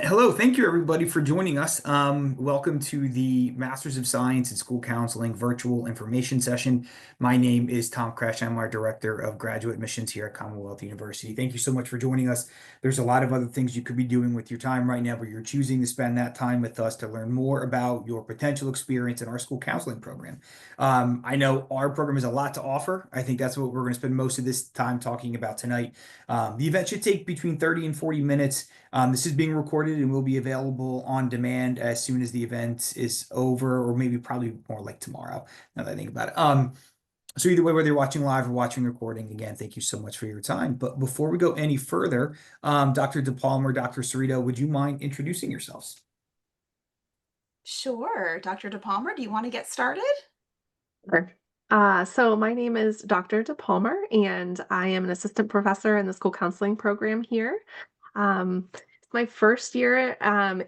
Hello, thank you everybody for joining us. Welcome to the Masters of Science in School Counseling virtual information session. My name is Tom Crash. I'm our Director of Graduate Admissions here at Commonwealth University. Thank you so much for joining us. There's a lot of other things you could be doing with your time right now, but you're choosing to spend that time with us to learn more about your potential experience in our school counseling program. I know our program has a lot to offer. I think that's what we're going to spend most of this time talking about tonight. The event should take between 30 and 40 minutes. This is being recorded and will be available on demand as soon as the event is over, or maybe probably more like tomorrow, now that I think about it. So either way, whether you're watching live or watching recording, again, thank you so much for your time. But before we go any further, Dr. DePalmer, Dr. Cerrito, would you mind introducing yourselves? Sure. Dr. DePalmer, do you want to get started? Sure. So my name is Dr. DePalmer, and I am an assistant professor in the school counseling program here. It's my first year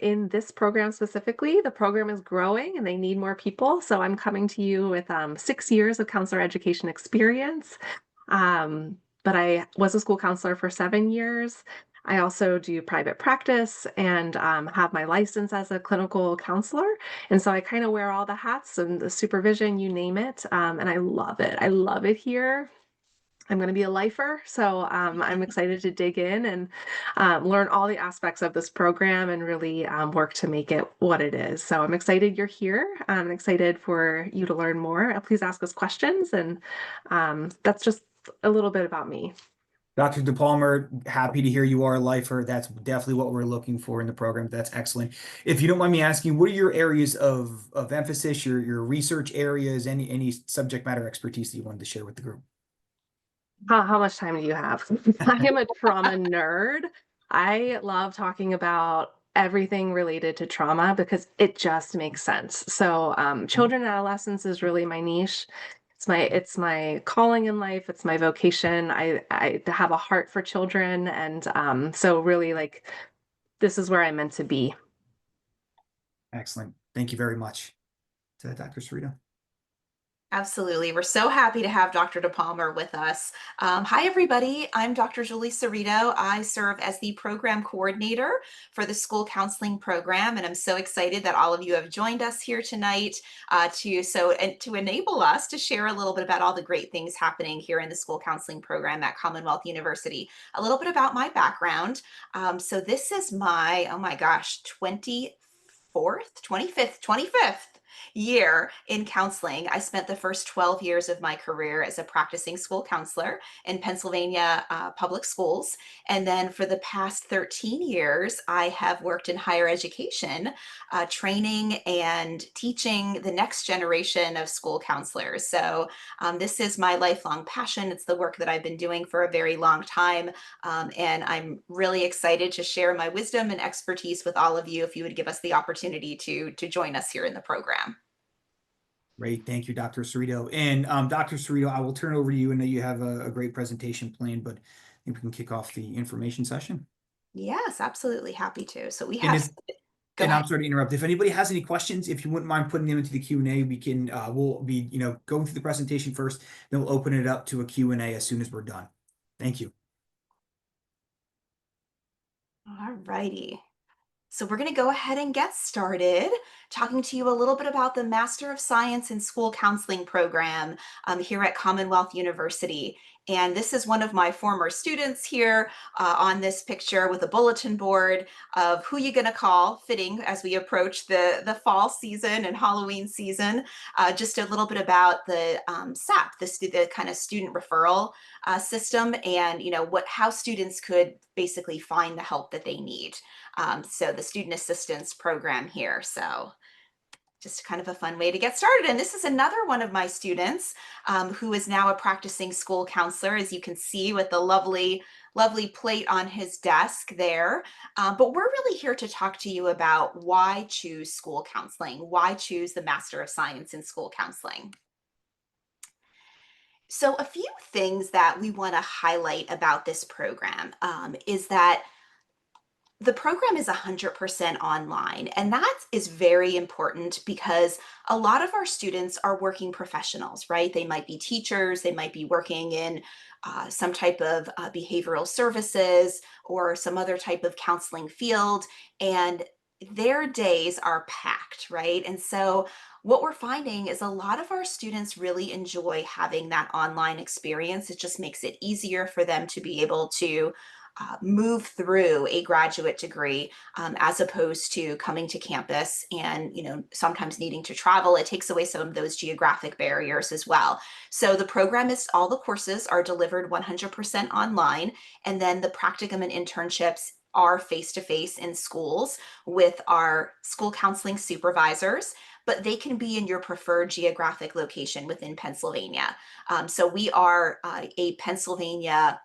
in this program specifically. The program is growing and they need more people. So I'm coming to you with 6 years of counselor education experience. But I was a school counselor for 7 years. I also do private practice and have my license as a clinical counselor. And so I kind of wear all the hats and the supervision, you name it. And I love it. I love it here. I'm going to be a lifer, so I'm excited to dig in and learn all the aspects of this program and really work to make it what it is. So I'm excited you're here. I'm excited for you to learn more. Please ask us questions, and that's just a little bit about me. Dr. DePalmer, happy to hear you are a lifer. That's definitely what we're looking for in the program. That's excellent. If you don't mind me asking, what are your areas of emphasis, your research areas, any subject matter expertise that you wanted to share with the group? How much time do you have? I am a trauma nerd. I love talking about everything related to trauma because it just makes sense. So, children and adolescents is really my niche. It's my calling in life. It's my vocation. I have a heart for children, and so really like this is where I'm meant to be. Excellent. Thank you very much to Dr. Sarita. Absolutely. We're so happy to have Dr. DePalmer with us. Hi, everybody. I'm Dr. Julie Cerrito. I serve as the program coordinator for the school counseling program, and I'm so excited that all of you have joined us here tonight to enable us to share a little bit about all the great things happening here in the school counseling program at Commonwealth University. A little bit about my background. So this is my, oh my gosh, 25th year in counseling. I spent the first 12 years of my career as a practicing school counselor in Pennsylvania public schools. And then for the past 13 years, I have worked in higher education, training and teaching the next generation of school counselors. So this is my lifelong passion. It's the work that I've been doing for a very long time. And I'm really excited to share my wisdom and expertise with all of you if you would give us the opportunity to join us here in the program. Great. Thank you, Dr. Cerrito. And Dr. Cerrito, I will turn it over to you. I know you have a great presentation planned, but I think we can kick off the information session. Yes, absolutely happy to. So we And have, if go And I'm ahead. sorry to interrupt. If anybody has any questions, if you wouldn't mind putting them into the Q&A, we'll be, going through the presentation first, then we'll open it up to a Q&A as soon as we're done. Thank you. All righty. So we're going to go ahead and get started talking to you a little bit about the Master of Science in School Counseling program here at Commonwealth University. And this is one of my former students here on this picture with a bulletin board of who you're going to call, fitting as we approach the fall season and Halloween season. Just a little bit about the SAP, the kind of student referral system, and how students could basically find the help that they need. So the student assistance program here. So just kind of a fun way to get started. And this is another one of my students who is now a practicing school counselor, as you can see with the lovely, lovely plate on his desk there. But we're really here to talk to you about why choose school counseling, why choose the Master of Science in School Counseling. So a few things that we want to highlight about this program is that The program is 100% online, and that is very important because a lot of our students are working professionals, right? They might be teachers, they might be working in some type of behavioral services or some other type of counseling field, and their days are packed, right? And so what we're finding is a lot of our students really enjoy having that online experience. It just makes it easier for them to be able to move through a graduate degree as opposed to coming to campus and sometimes needing to travel. It takes away some of those geographic barriers as well. So the program is, all the courses are delivered 100% online, and then the practicum and internships are face-to-face in schools with our school counseling supervisors, but they can be in your preferred geographic location within Pennsylvania. So we are a Pennsylvania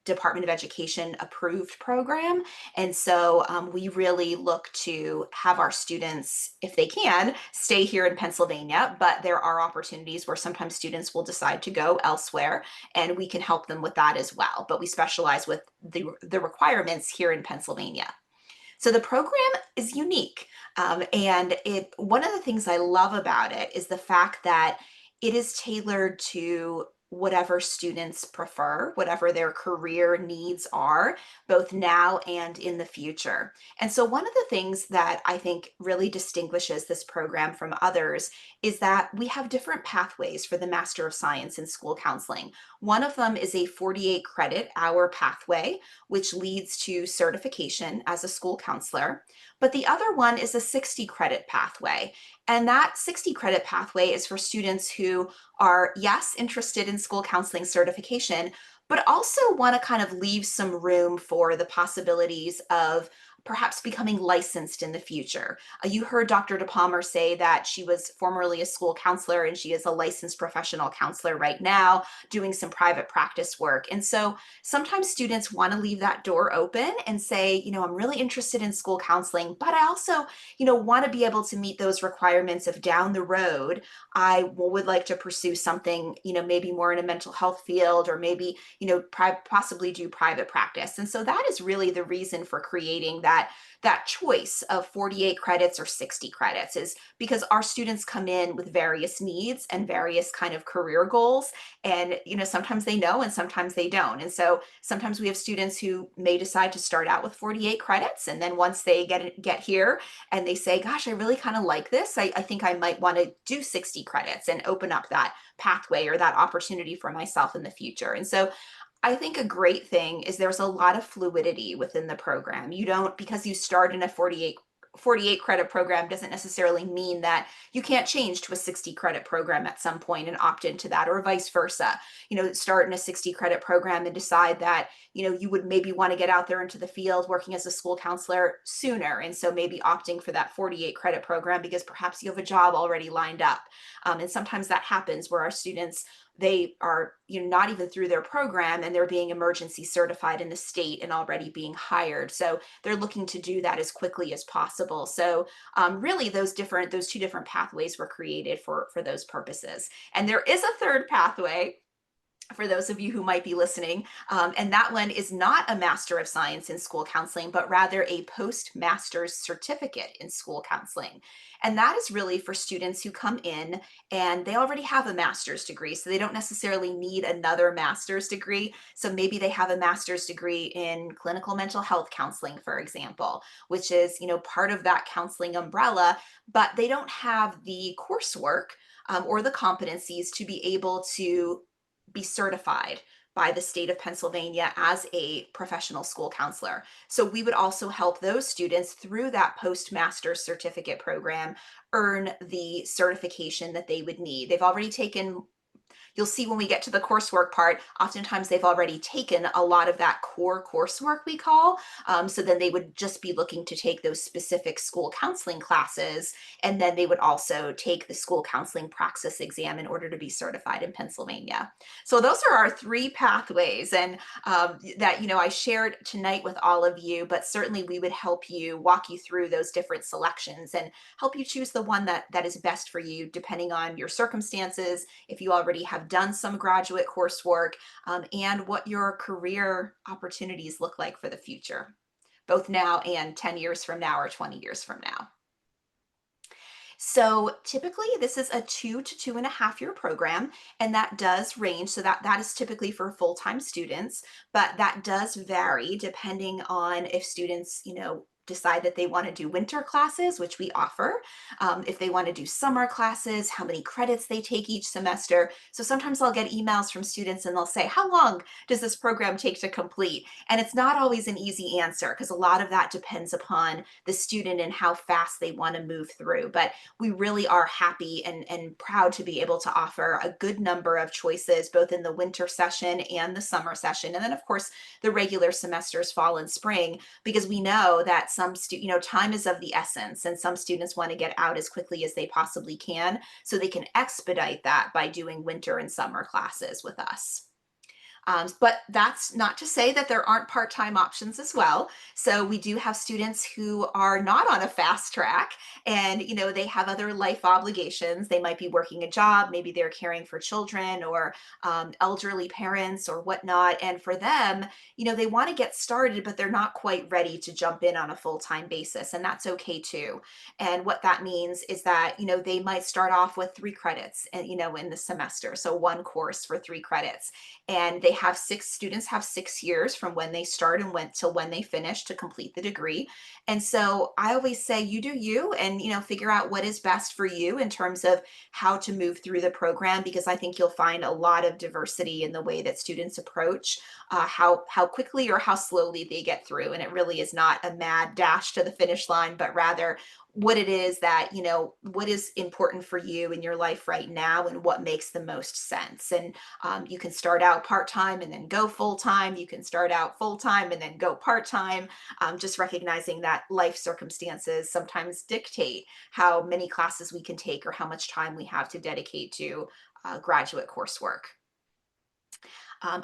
Department of Education approved program. And so we really look to have our students, if they can, stay here in Pennsylvania, but there are opportunities where sometimes students will decide to go elsewhere, and we can help them with that as well. But we specialize with the requirements here in Pennsylvania. So the program is unique. And one of the things I love about it is the fact that it is tailored to whatever students prefer, whatever their career needs are, both now and in the future. And so one of the things that I think really distinguishes this program from others is that we have different pathways for the Master of Science in School Counseling. One of them is a 48 credit hour pathway, which leads to certification as a school counselor. But the other one is a 60 credit pathway. And that 60 credit pathway is for students who are, yes, interested in school counseling certification, but also want to kind of leave some room for the possibilities of perhaps becoming licensed in the future. You heard Dr. DePalmer say that she was formerly a school counselor and she is a licensed professional counselor right now doing some private practice work. And so sometimes students want to leave that door open and say, I'm really interested in school counseling, but I also, want to be able to meet those requirements of down the road. I would like to pursue something, maybe more in a mental health field, or maybe, possibly do private practice. And so that is really the reason for creating that choice of 48 credits or 60 credits, is because our students come in with various needs and various kind of career goals. And, sometimes they know and sometimes they don't. And so sometimes we have students who may decide to start out with 48 credits. And then once they get here and they say, gosh, I really kind of like this, I think I might want to do 60 credits and open up that pathway or that opportunity for myself in the future. And so I think a great thing is there's a lot of fluidity within the program. You don't, because you start in a 48 credit program doesn't necessarily mean that you can't change to a 60 credit program at some point and opt into that, or vice versa. Start in a 60 credit program and decide that, you would maybe want to get out there into the field working as a school counselor sooner. And so maybe opting for that 48 credit program because perhaps you have a job already lined up. And sometimes that happens where our students, they are not even through their program and they're being emergency certified in the state and already being hired. So they're looking to do that as quickly as possible. So really those two different pathways were created for those purposes. And there is a third pathway for those of you who might be listening. And that one is not a Master of Science in School Counseling, but rather a postmaster's certificate in school counseling. And that is really for students who come in and they already have a master's degree, so they don't necessarily need another master's degree. So maybe they have a master's degree in clinical mental health counseling, for example, which is, part of that counseling umbrella, but they don't have the coursework or the competencies to be able to be certified by the state of Pennsylvania as a professional school counselor. So we would also help those students through that postmaster's certificate program earn the certification that they would need. They've already taken, you'll see when we get to the coursework part, oftentimes they've already taken a lot of that core coursework we call. So then they would just be looking to take those specific school counseling classes. And then they would also take the school counseling praxis exam in order to be certified in Pennsylvania. So those are our three pathways, and that, I shared tonight with all of you, but certainly we would help you, walk you through those different selections and help you choose the one that is best for you, depending on your circumstances, if you already have done some graduate coursework, and what your career opportunities look like for the future. both now and 10 years from now or 20 years from now. So typically this is a 2 to 2.5 year program, and that does range. So that is typically for full-time students, but that does vary depending on if students, decide that they want to do winter classes, which we offer, if they want to do summer classes, how many credits they take each semester. So sometimes I'll get emails from students and they'll say, how long does this program take to complete? And it's not always an easy answer because a lot of that depends upon the student and how fast they want to move through. But we really are happy and proud to be able to offer a good number of choices, both in the winter session and the summer session. And then, of course, the regular semesters, fall and spring, because we know that time is of the essence, and some students want to get out as quickly as they possibly can. So they can expedite that by doing winter and summer classes with us. But that's not to say that there aren't part-time options as well. So we do have students who are not on a fast track, and they have other life obligations. They might be working a job, maybe they're caring for children or elderly parents or whatnot. And for them, they want to get started, but they're not quite ready to jump in on a full-time basis, and that's okay too. And what that means is that they might start off with 3 credits, and in the semester, so one course for 3 credits, and students have 6 years from when they start and went till when they finish to complete the degree. And so I always say, you do you, and figure out what is best for you in terms of how to move through the program, because I think you'll find a lot of diversity in the way that students approach how quickly or how slowly they get through. And it really is not a mad dash to the finish line, but rather what it is that, what is important for you in your life right now and what makes the most sense. And you can start out part-time and then go full-time. You can start out full-time and then go part-time. Just recognizing that life circumstances sometimes dictate how many classes we can take or how much time we have to dedicate to graduate coursework.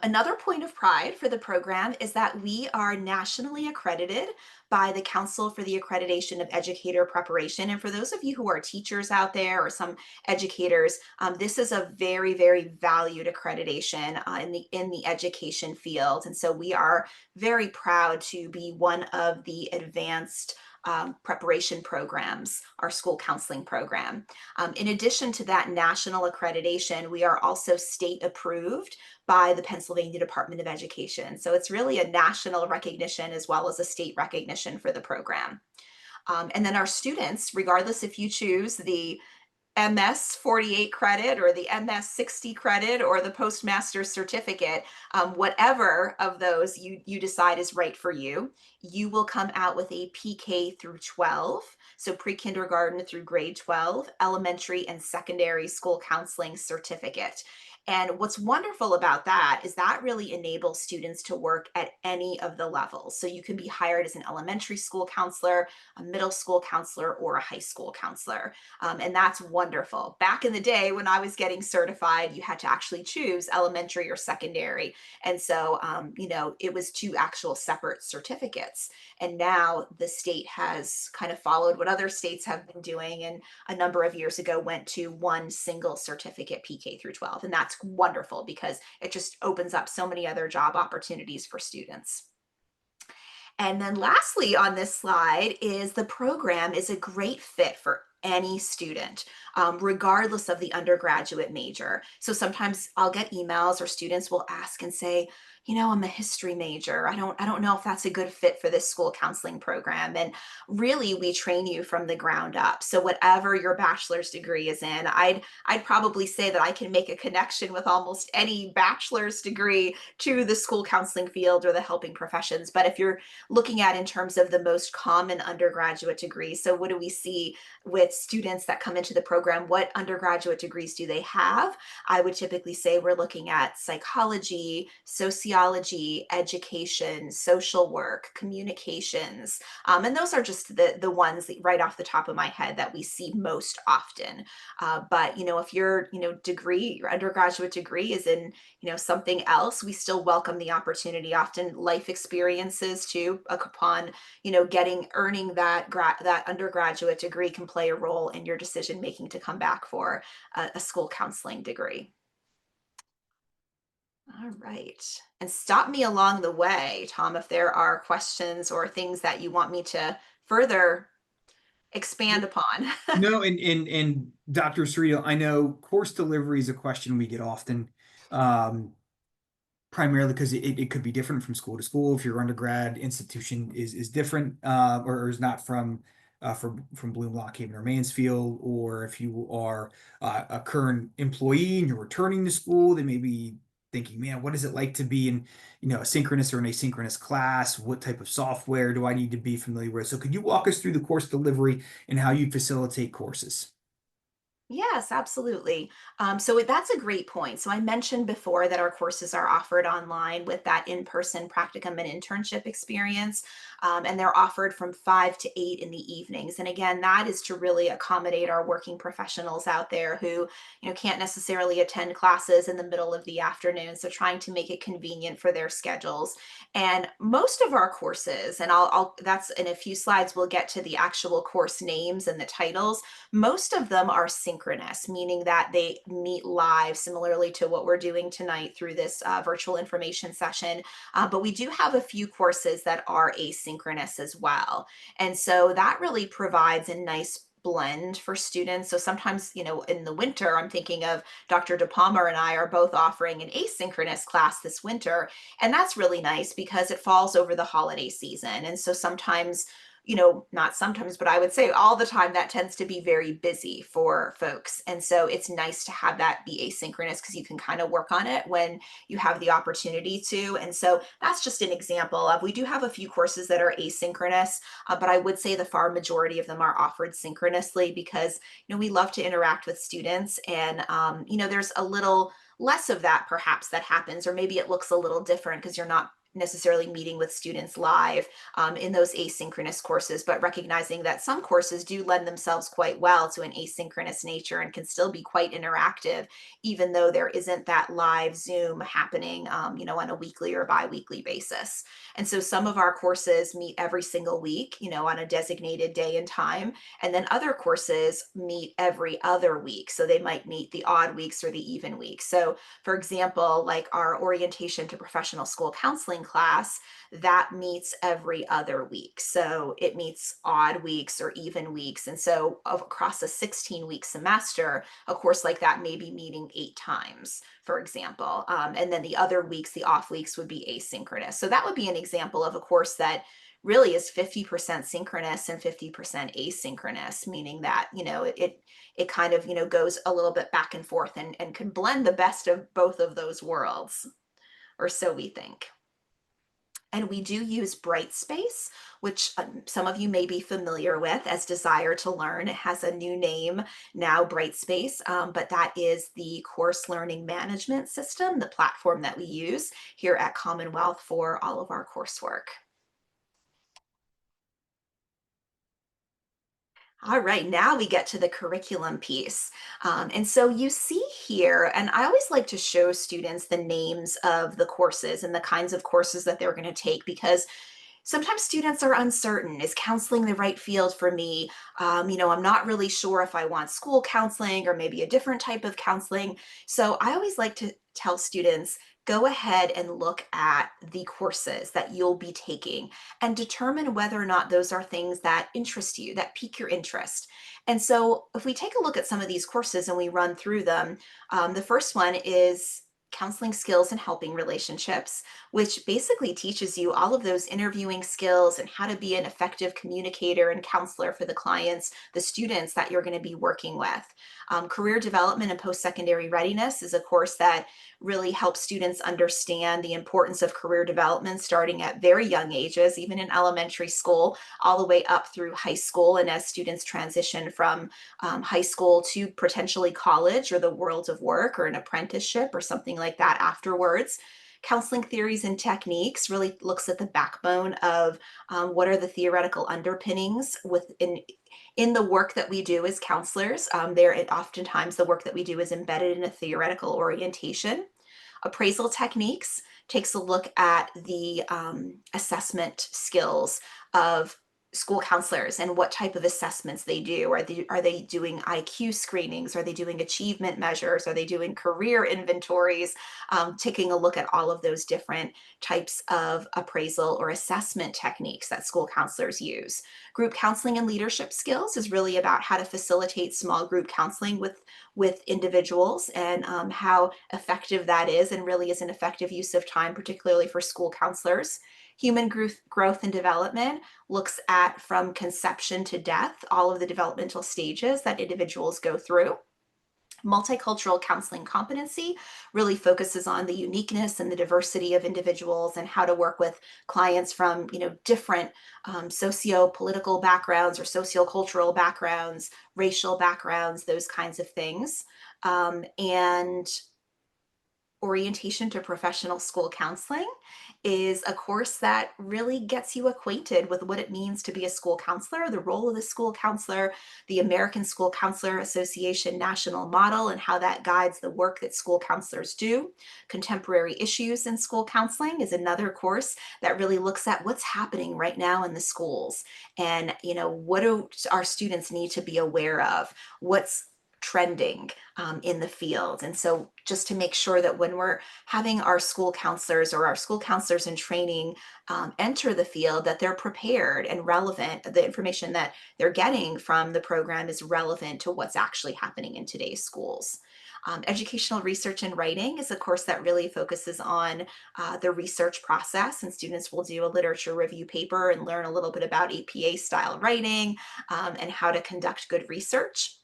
Another point of pride for the program is that we are nationally accredited by the Council for the Accreditation of Educator Preparation. And for those of you who are teachers out there or some educators, this is a very, very valued accreditation in the education field. And so we are very proud to be one of the advanced preparation programs, our school counseling program. In addition to that national accreditation, we are also state approved by the Pennsylvania Department of Education. So it's really a national recognition as well as a state recognition for the program. And then our students, regardless if you choose the MS 48 credit or the MS 60 credit or the postmaster's certificate, whatever of those you decide is right for you, you will come out with a PK through 12, so pre-kindergarten through grade 12, elementary and secondary school counseling certificate. And what's wonderful about that is that really enables students to work at any of the levels. So you can be hired as an elementary school counselor, a middle school counselor, or a high school counselor. And that's wonderful. Back in the day when I was getting certified, you had to actually choose elementary or secondary. And so, it was 2 actual separate certificates. And now the state has kind of followed what other states have been doing. And a number of years ago went to one single certificate, PK through 12. And that's wonderful because it just opens up so many other job opportunities for students. And then lastly on this slide is the program is a great fit for any student, regardless of the undergraduate major. So sometimes I'll get emails or students will ask and say, I'm a history major. I don't know if that's a good fit for this school counseling program. And really, we train you from the ground up. So whatever your bachelor's degree is in, I'd probably say that I can make a connection with almost any bachelor's degree to the school counseling field or the helping professions. But if you're looking at in terms of the most common undergraduate degrees, so what do we see with students that come into the program? What undergraduate degrees do they have? I would typically say we're looking at psychology, sociology, education, social work, communications. And those are just the ones that right off the top of my head that we see most often. But if your your undergraduate degree is in something else, we still welcome the opportunity. Often life experiences too, upon earning that undergraduate degree can play a role in your decision making to come back for a school counseling degree. All right. And stop me along the way, Tom, if there are questions or things that you want me to further expand upon. No, and Dr. Cerrito, I know course delivery is a question we get often. Um, Primarily because it could be different from school to school. If your undergrad institution is different or is not from Bloom, Lockhaven, or Mansfield, or if you are a current employee and you're returning to school, they may be thinking, man, what is it like to be in, a synchronous or an asynchronous class? What type of software do I need to be familiar with? So could you walk us through the course delivery and how you facilitate courses? Yes, absolutely. So that's a great point. So I mentioned before that our courses are offered online with that in-person practicum and internship experience, and they're offered from 5 to 8 in the evenings. And again, that is to really accommodate our working professionals out there who, can't necessarily attend classes in the middle of the afternoon. So trying to make it convenient for their schedules. And most of our courses, and that's in a few slides, we'll get to the actual course names and the titles. Most of them are synchronous, meaning that they meet live, similarly to what we're doing tonight through this virtual information session. But we do have a few courses that are asynchronous as well. And so that really provides a nice blend for students. So sometimes, in the winter, I'm thinking of Dr. DePalmer and I are both offering an asynchronous class this winter. And that's really nice because it falls over the holiday season. And so sometimes, not sometimes, but I would say all the time, that tends to be very busy for folks. And so it's nice to have that be asynchronous because you can kind of work on it when you have the opportunity to. And so that's just an example of, we do have a few courses that are asynchronous, but I would say the far majority of them are offered synchronously because, we love to interact with students. And, there's a little less of that perhaps that happens, or maybe it looks a little different because you're not necessarily meeting with students live in those asynchronous courses, but recognizing that some courses do lend themselves quite well to an asynchronous nature and can still be quite interactive, even though there isn't that live Zoom happening, on a weekly or bi-weekly basis. And so some of our courses meet every single week, on a designated day and time, and then other courses meet every other week. So they might meet the odd weeks or the even weeks. So for example, like our orientation to professional school counseling class, that meets every other week. So it meets odd weeks or even weeks. And so across a 16-week semester, a course like that may be meeting 8 times, for example. And then the other weeks, the off weeks, would be asynchronous. So that would be an example of a course that really is 50% synchronous and 50% asynchronous, meaning that, it kind of, goes a little bit back and forth and can blend the best of both of those worlds, or so we think. And we do use Brightspace, which some of you may be familiar with as Desire to Learn. It has a new name now, Brightspace, but that is the course learning management system, the platform that we use here at Commonwealth for all of our coursework. All right, now we get to the curriculum piece. And so you see here, and I always like to show students the names of the courses and the kinds of courses that they're going to take, because sometimes students are uncertain. Is counseling the right field for me? I'm not really sure if I want school counseling or maybe a different type of counseling. So I always like to tell students, go ahead and look at the courses that you'll be taking and determine whether or not those are things that interest you, that pique your interest. And so if we take a look at some of these courses and we run through them, the first one is Counseling Skills and Helping Relationships, which basically teaches you all of those interviewing skills and how to be an effective communicator and counselor for the clients, the students that you're going to be working with. Career Development and Post-Secondary Readiness is a course that really helps students understand the importance of career development starting at very young ages, even in elementary school, all the way up through high school. And as students transition from high school to potentially college or the world of work or an apprenticeship or something like that afterwards. Counseling Theories and Techniques really looks at the backbone of what are the theoretical underpinnings in the work that we do as counselors. Oftentimes the work that we do is embedded in a theoretical orientation. Appraisal Techniques takes a look at the assessment skills of school counselors and what type of assessments they do. Are they doing IQ screenings? Are they doing achievement measures? Are they doing career inventories? Taking a look at all of those different types of appraisal or assessment techniques that school counselors use. Group counseling and leadership skills is really about how to facilitate small group counseling with individuals, and how effective that is, and really is an effective use of time, particularly for school counselors. Human growth and development looks at, from conception to death, all of the developmental stages that individuals go through. Multicultural counseling competency really focuses on the uniqueness and the diversity of individuals, and how to work with clients from different socio-political backgrounds or socio-cultural backgrounds, racial backgrounds, those kinds of things. And Orientation to Professional School Counseling is a course that really gets you acquainted with what it means to be a school counselor, the role of the school counselor, the American School Counselor Association national model, and how that guides the work that school counselors do. Contemporary Issues in School Counseling is another course that really looks at what's happening right now in the schools, and what do our students need to be aware of, what's trending in the field. And so, just to make sure that when we're having our school counselors or our school counselors in training enter the field, that they're prepared and relevant, the information that they're getting from the program is relevant to what's actually happening in today's schools. Educational Research and Writing is a course that really focuses on the research process, and students will do a literature review paper and learn a little bit about APA style writing, and how to conduct good research.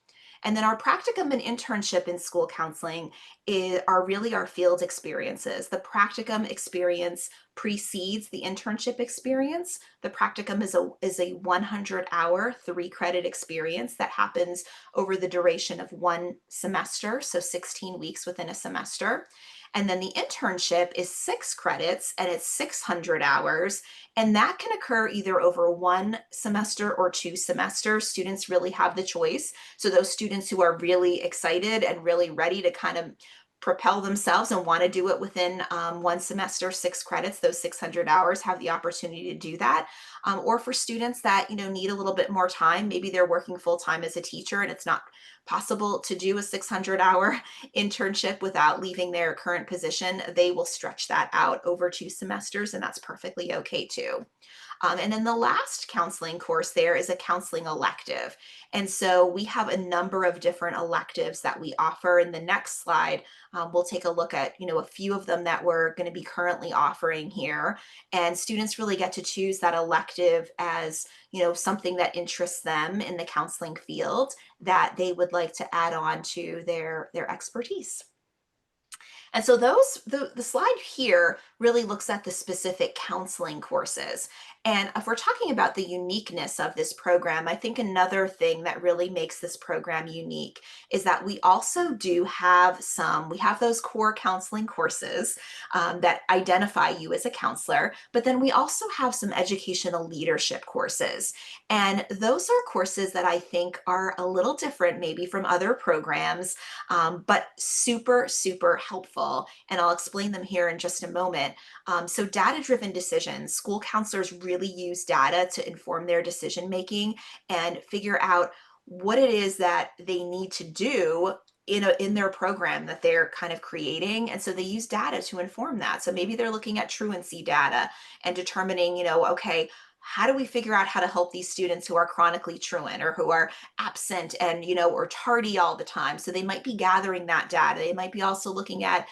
And then our practicum and internship in school counseling are really our field experiences. The practicum experience precedes the internship experience. The practicum is a 100-hour, 3-credit experience that happens over the duration of one semester, so 16 weeks within a semester. And then the internship is 6 credits, and it's 600 hours. And that can occur either over one semester or 2 semesters. Students really have the choice. So those students who are really excited and really ready to kind of propel themselves and want to do it within one semester, 6 credits, those 600 hours, have the opportunity to do that. Or for students that need a little bit more time, maybe they're working full time as a teacher and it's not possible to do a 600-hour internship without leaving their current position, they will stretch that out over 2 semesters, and that's perfectly okay too. And then the last counseling course there is a counseling elective. And so we have a number of different electives that we offer. In the next slide, we'll take a look at a few of them that we're going to be currently offering here. And students really get to choose that elective as something that interests them in the counseling field that they would like to add on to their expertise. And so the slide here really looks at the specific counseling courses. And if we're talking about the uniqueness of this program, I think another thing that really makes this program unique is that we also do have we have those core counseling courses that identify you as a counselor, but then we also have some educational leadership courses. And those are courses that I think are a little different maybe from other programs, but super, super helpful. And I'll explain them here in just a moment. So data-driven decisions, school counselors really use data to inform their decision making and figure out what it is that they need to do in their program that they're kind of creating. And so they use data to inform that. So maybe they're looking at truancy data and determining, okay, how do we figure out how to help these students who are chronically truant or who are absent and or tardy all the time? So they might be gathering that data. They might be also looking at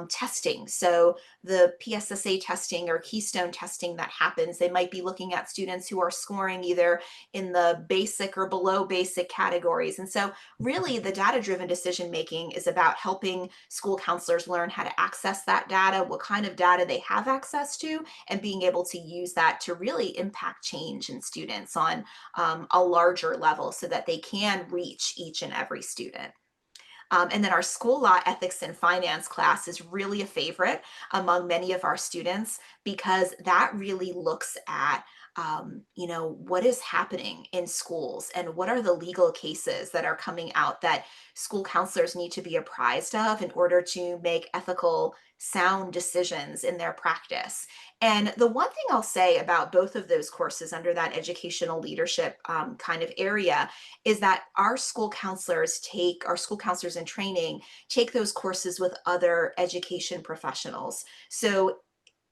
testing. So the PSSA testing or Keystone testing that happens, they might be looking at students who are scoring either in the basic or below basic categories. And so really the data-driven decision making is about helping school counselors learn how to access that data, what kind of data they have access to, and being able to use that to really impact change in students on a larger level so that they can reach each and every student. And then our school law, ethics, and finance class is really a favorite among many of our students because that really looks at what is happening in schools and what are the legal cases that are coming out that school counselors need to be apprised of in order to make ethical, sound decisions in their practice. And the one thing I'll say about both of those courses under that educational leadership kind of area is that our school counselors in training take those courses with other education professionals. So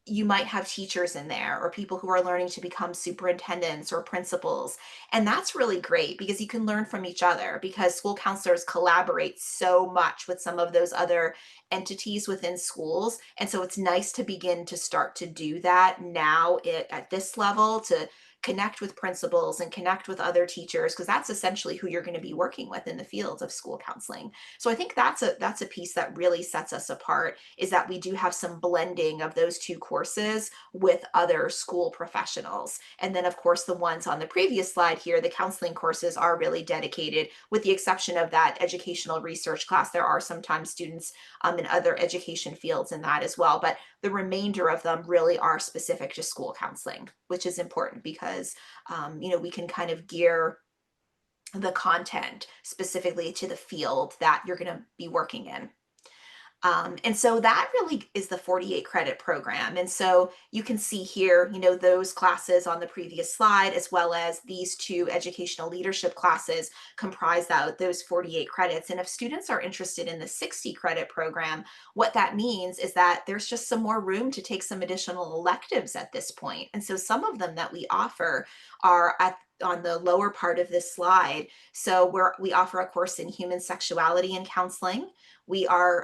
you might have teachers in there or people who are learning to become superintendents or principals. And that's really great because you can learn from each other because school counselors collaborate so much with some of those other entities within schools. And so it's nice to begin to start to do that now at this level to connect with principals and connect with other teachers because that's essentially who you're going to be working with in the fields of school counseling. So I think that's a piece that really sets us apart is that we do have some blending of those two courses with other school professionals. And then, of course, the ones on the previous slide here, the counseling courses are really dedicated, with the exception of that educational research class. There are sometimes students in other education fields in that as well. But the remainder of them really are specific to school counseling, which is important because, we can kind of gear the content specifically to the field that you're going to be working in. And so that really is the 48 credit program. And so you can see here, those classes on the previous slide, as well as these two educational leadership classes comprise those 48 credits. And if students are interested in the 60 credit program, what that means is that there's just some more room to take some additional electives at this point. And so some of them that we offer are on the lower part of this slide. So we offer a course in human sexuality and counseling.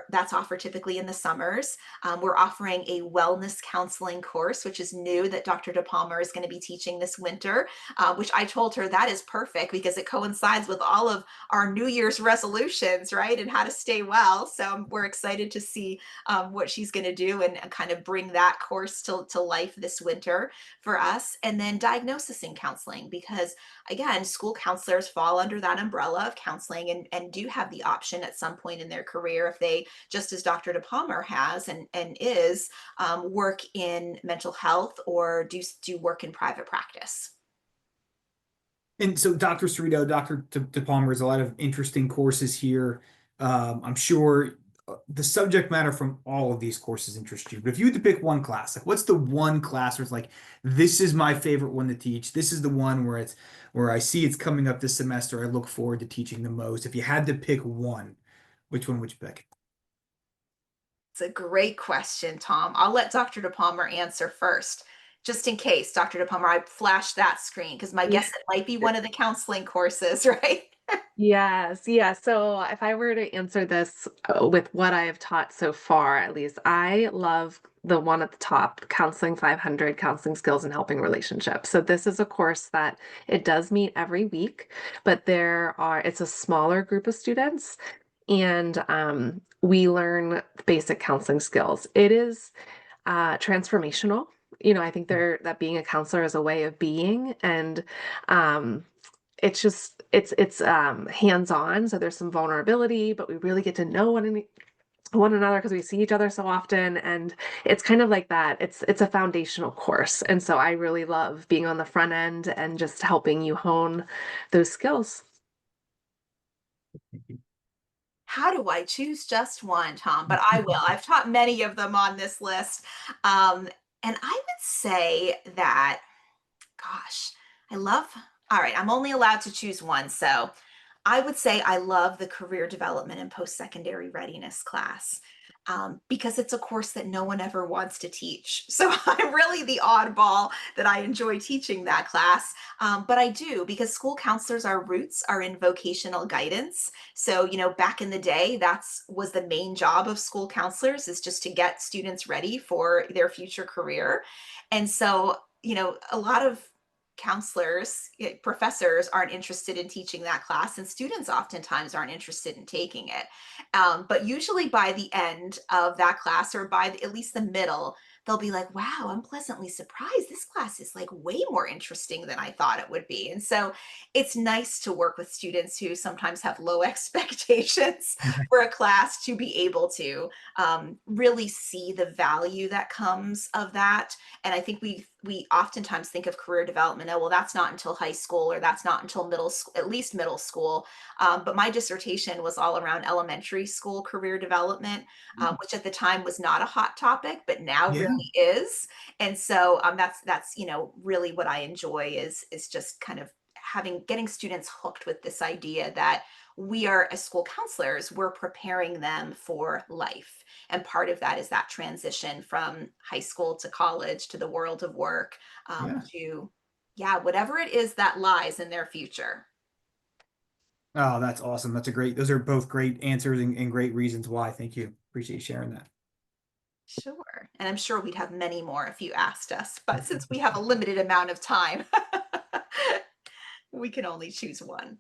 That's offered typically in the summers. We're offering a wellness counseling course, which is new that Dr. DePalmer is going to be teaching this winter, which I told her that is perfect because it coincides with all of our New Year's resolutions, right? And how to stay well. So we're excited to see what she's going to do and kind of bring that course to life this winter for us. And then diagnosis and counseling, because again, school counselors fall under that umbrella of counseling and do have the option at some point in their career if they, just as Dr. DePalmer has and is, work in mental health or do work in private practice. And so, Dr. Cerrito, Dr. De Palmer, there's a lot of interesting courses here. I'm sure the subject matter from all of these courses interests you. But if you had to pick one class, like what's the one class where it's like, this is my favorite one to teach. This is the one where I see it's coming up this semester. I look forward to teaching the most. If you had to pick one, which one would you pick? It's a great question, Tom. I'll let Dr. DePalmer answer first, just in case, Dr. DePalmer, I flashed that screen because my guess it might be one of the counseling courses, right? Yes, yeah. So if I were to answer this with what I have taught so far, at least, I love the one at the top, Counseling 500, Counseling Skills and Helping Relationships. So this is a course that it does meet every week, but it's a smaller group of students, and we learn basic counseling skills. It is transformational. I think that being a counselor is a way of being, and um, it's hands-on, so there's some vulnerability, but we really get to know one another because we see each other so often, and it's kind of like that. It's a foundational course, and so I really love being on the front end and just helping you hone those skills. How do I choose just one, Tom? But I will. I've taught many of them on this list. Um, and I would say that, gosh, I love, all right, I'm only allowed to choose one. So I would say I love the career development and post-secondary readiness class because it's a course that no one ever wants to teach. So I'm really the oddball that I enjoy teaching that class. But I do because school counselors, our roots are in vocational guidance. So, back in the day, was the main job of school counselors is just to get students ready for their future career. And so, a lot of professors aren't interested in teaching that class, and students oftentimes aren't interested in taking it. But usually by the end of that class, or by at least the middle, they'll be like, wow, I'm pleasantly surprised. This class is like way more interesting than I thought it would be. And so it's nice to work with students who sometimes have low expectations for a class to be able to really see the value that comes of that. And I think we oftentimes think of career development, oh, well, that's not until high school or that's not until middle school, at least middle school. But my dissertation was all around elementary school career development, which at the time was not a hot topic, but now Yeah, really is. And so that's really what I enjoy is just kind of getting students hooked with this idea that we are, as school counselors, we're preparing them for life. And part of that is that transition from high school to college to the world of work, yeah. to, yeah, whatever it is that lies in their future. Oh, that's awesome. Those are both great answers and great reasons why. Thank you. Appreciate you sharing that. Sure. And I'm sure we'd have many more if you asked us, but since we have a limited amount of time, we can only choose one.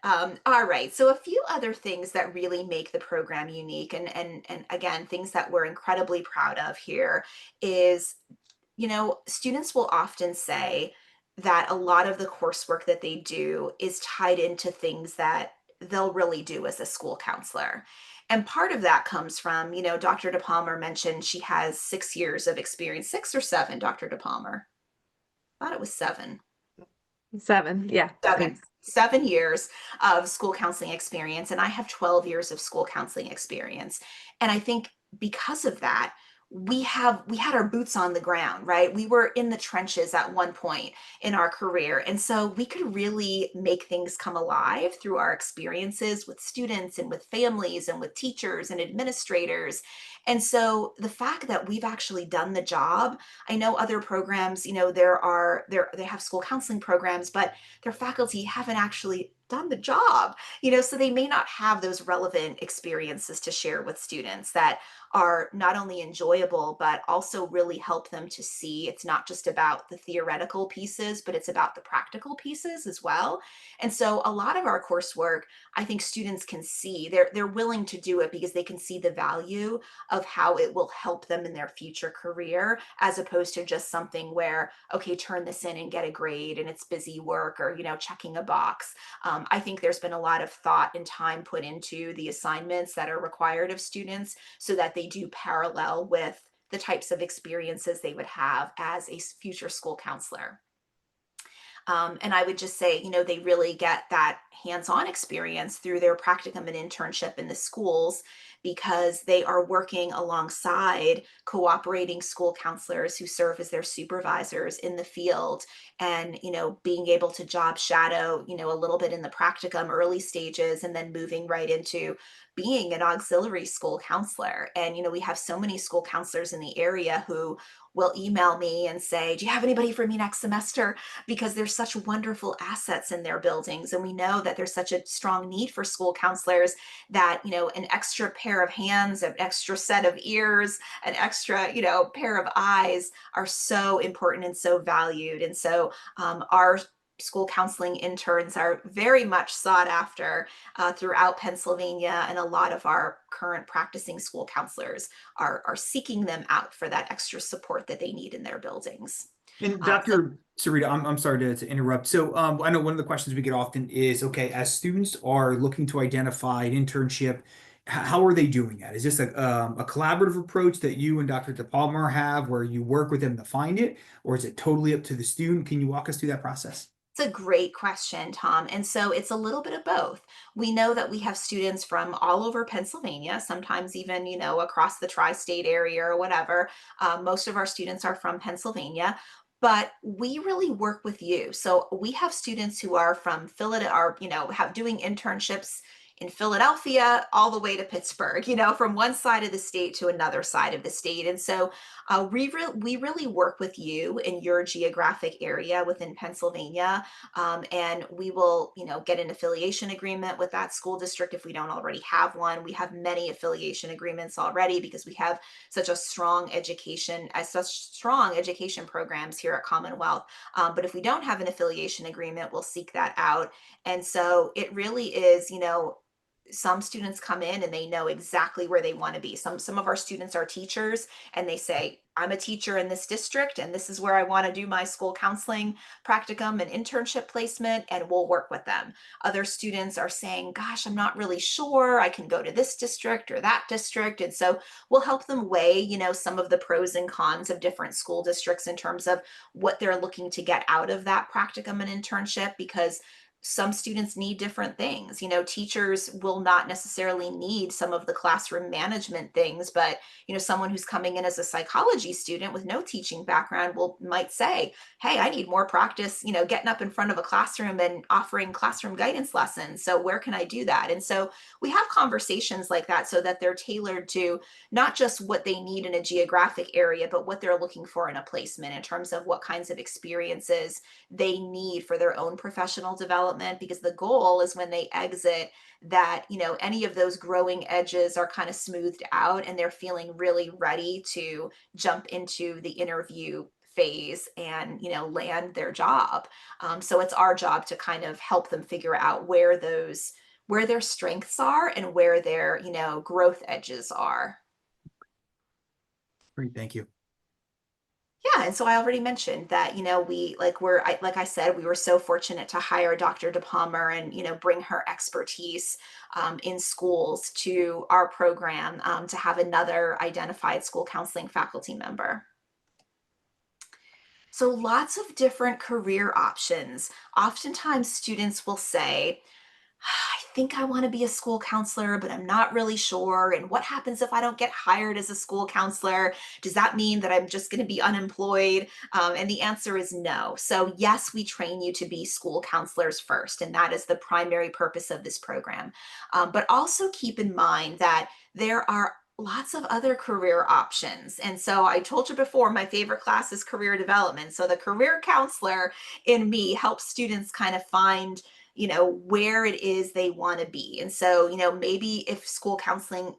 All right. So a few other things that really make the program unique, and again, things that we're incredibly proud of here is, students will often say that a lot of the coursework that they do is tied into things that they'll really do as a school counselor. And part of that comes from, Dr. DePalmer mentioned she has 6 years of experience, 6 or 7, Dr. DePalmer. I thought it was 7. 7, yeah, Seven. thanks. 7 years of school counseling experience, and I have 12 years of school counseling experience. And I think because of that, we had our boots on the ground, right? We were in the trenches at one point in our career. And so we could really make things come alive through our experiences with students and with families and with teachers and administrators. And so the fact that we've actually done the job, I know other programs, they have school counseling programs, but their faculty haven't actually done the job, so they may not have those relevant experiences to share with students that are not only enjoyable, but also really help them to see it's not just about the theoretical pieces, but it's about the practical pieces as well. And so a lot of our coursework, I think students can see they're willing to do it because they can see the value of how it will help them in their future career, as opposed to just something where, okay, turn this in and get a grade and it's busy work or, checking a box. I think there's been a lot of thought and time put into the assignments that are required of students so that they do parallel with the types of experiences they would have as a future school counselor. And I would just say, they really get that hands on experience through their practicum and internship in the schools because they are working alongside cooperating school counselors who serve as their supervisors in the field and, being able to job shadow, a little bit in the practicum early stages and then moving right into being an auxiliary school counselor. And, we have so many school counselors in the area who will email me and say, do you have anybody for me next semester? Because there's such wonderful assets in their buildings. And we know that there's such a strong need for school counselors that, an extra pair of hands, an extra set of ears, an extra, pair of eyes are so important and so valued. And so our school counseling interns are very much sought after throughout Pennsylvania, and a lot of our current practicing school counselors are seeking them out for that extra support that they need in their buildings. And So Dr. Sarita, I'm sorry to interrupt. So I know one of the questions we get often is, okay, as students are looking to identify an internship, how are they doing that? Is this a collaborative approach that you and Dr. DePalmer have where you work with them to find it, or is it totally up to the student? Can you walk us through that process? it's a great question, Tom. And so it's a little bit of both. We know that we have students from all over Pennsylvania, sometimes even, across the tri-state area or whatever. Most of our students are from Pennsylvania, but we really work with you. So we have students who are from Philadelphia, are, have doing internships in Philadelphia all the way to Pittsburgh, from one side of the state to another side of the state. And so we really work with you in your geographic area within Pennsylvania, and we will, get an affiliation agreement with that school district if we don't already have one. We have many affiliation agreements already because we have such strong education programs here at Commonwealth. But if we don't have an affiliation agreement, we'll seek that out. And so it really is, some students come in and they know exactly where they want to be. Some of our students are teachers and they say, I'm a teacher in this district and this is where I want to do my school counseling practicum and internship placement, and we'll work with them. Other students are saying, gosh, I'm not really sure. I can go to this district or that district. And so we'll help them weigh, some of the pros and cons of different school districts in terms of what they're looking to get out of that practicum and internship, because some students need different things. Teachers will not necessarily need some of the classroom management things, but someone who's coming in as a psychology student with no teaching background might say, hey, I need more practice, getting up in front of a classroom and offering classroom guidance lessons. So where can I do that? And so we have conversations like that so that they're tailored to not just what they need in a geographic area, but what they're looking for in a placement in terms of what kinds of experiences they need for their own professional development, because the goal is when they exit that any of those growing edges are kind of smoothed out and they're feeling really ready to jump into the interview phase and land their job. So it's our job to kind of help them figure out where their strengths are and where their growth edges are. Great, thank you. Yeah, and so I already mentioned that, like I said, we were so fortunate to hire Dr. DePalmer and, bring her expertise in schools to our program to have another identified school counseling faculty member. So lots of different career options. Oftentimes students will say, I think I want to be a school counselor, but I'm not really sure. And what happens if I don't get hired as a school counselor? Does that mean that I'm just going to be unemployed? And the answer is no. So, yes, we train you to be school counselors first, and that is the primary purpose of this program. But also keep in mind that there are lots of other career options. And so I told you before, my favorite class is career development. So the career counselor in me helps students kind of find where it is they want to be. And so maybe if school counseling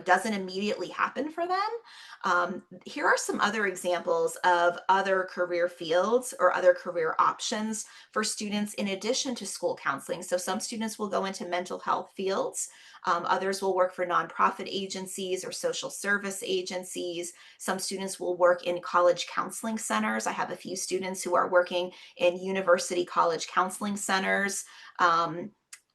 doesn't immediately happen for them, here are some other examples of other career fields or other career options for students in addition to school counseling. So some students will go into mental health fields. Others will work for nonprofit agencies or social service agencies. Some students will work in college counseling centers. I have a few students who are working in university college counseling centers.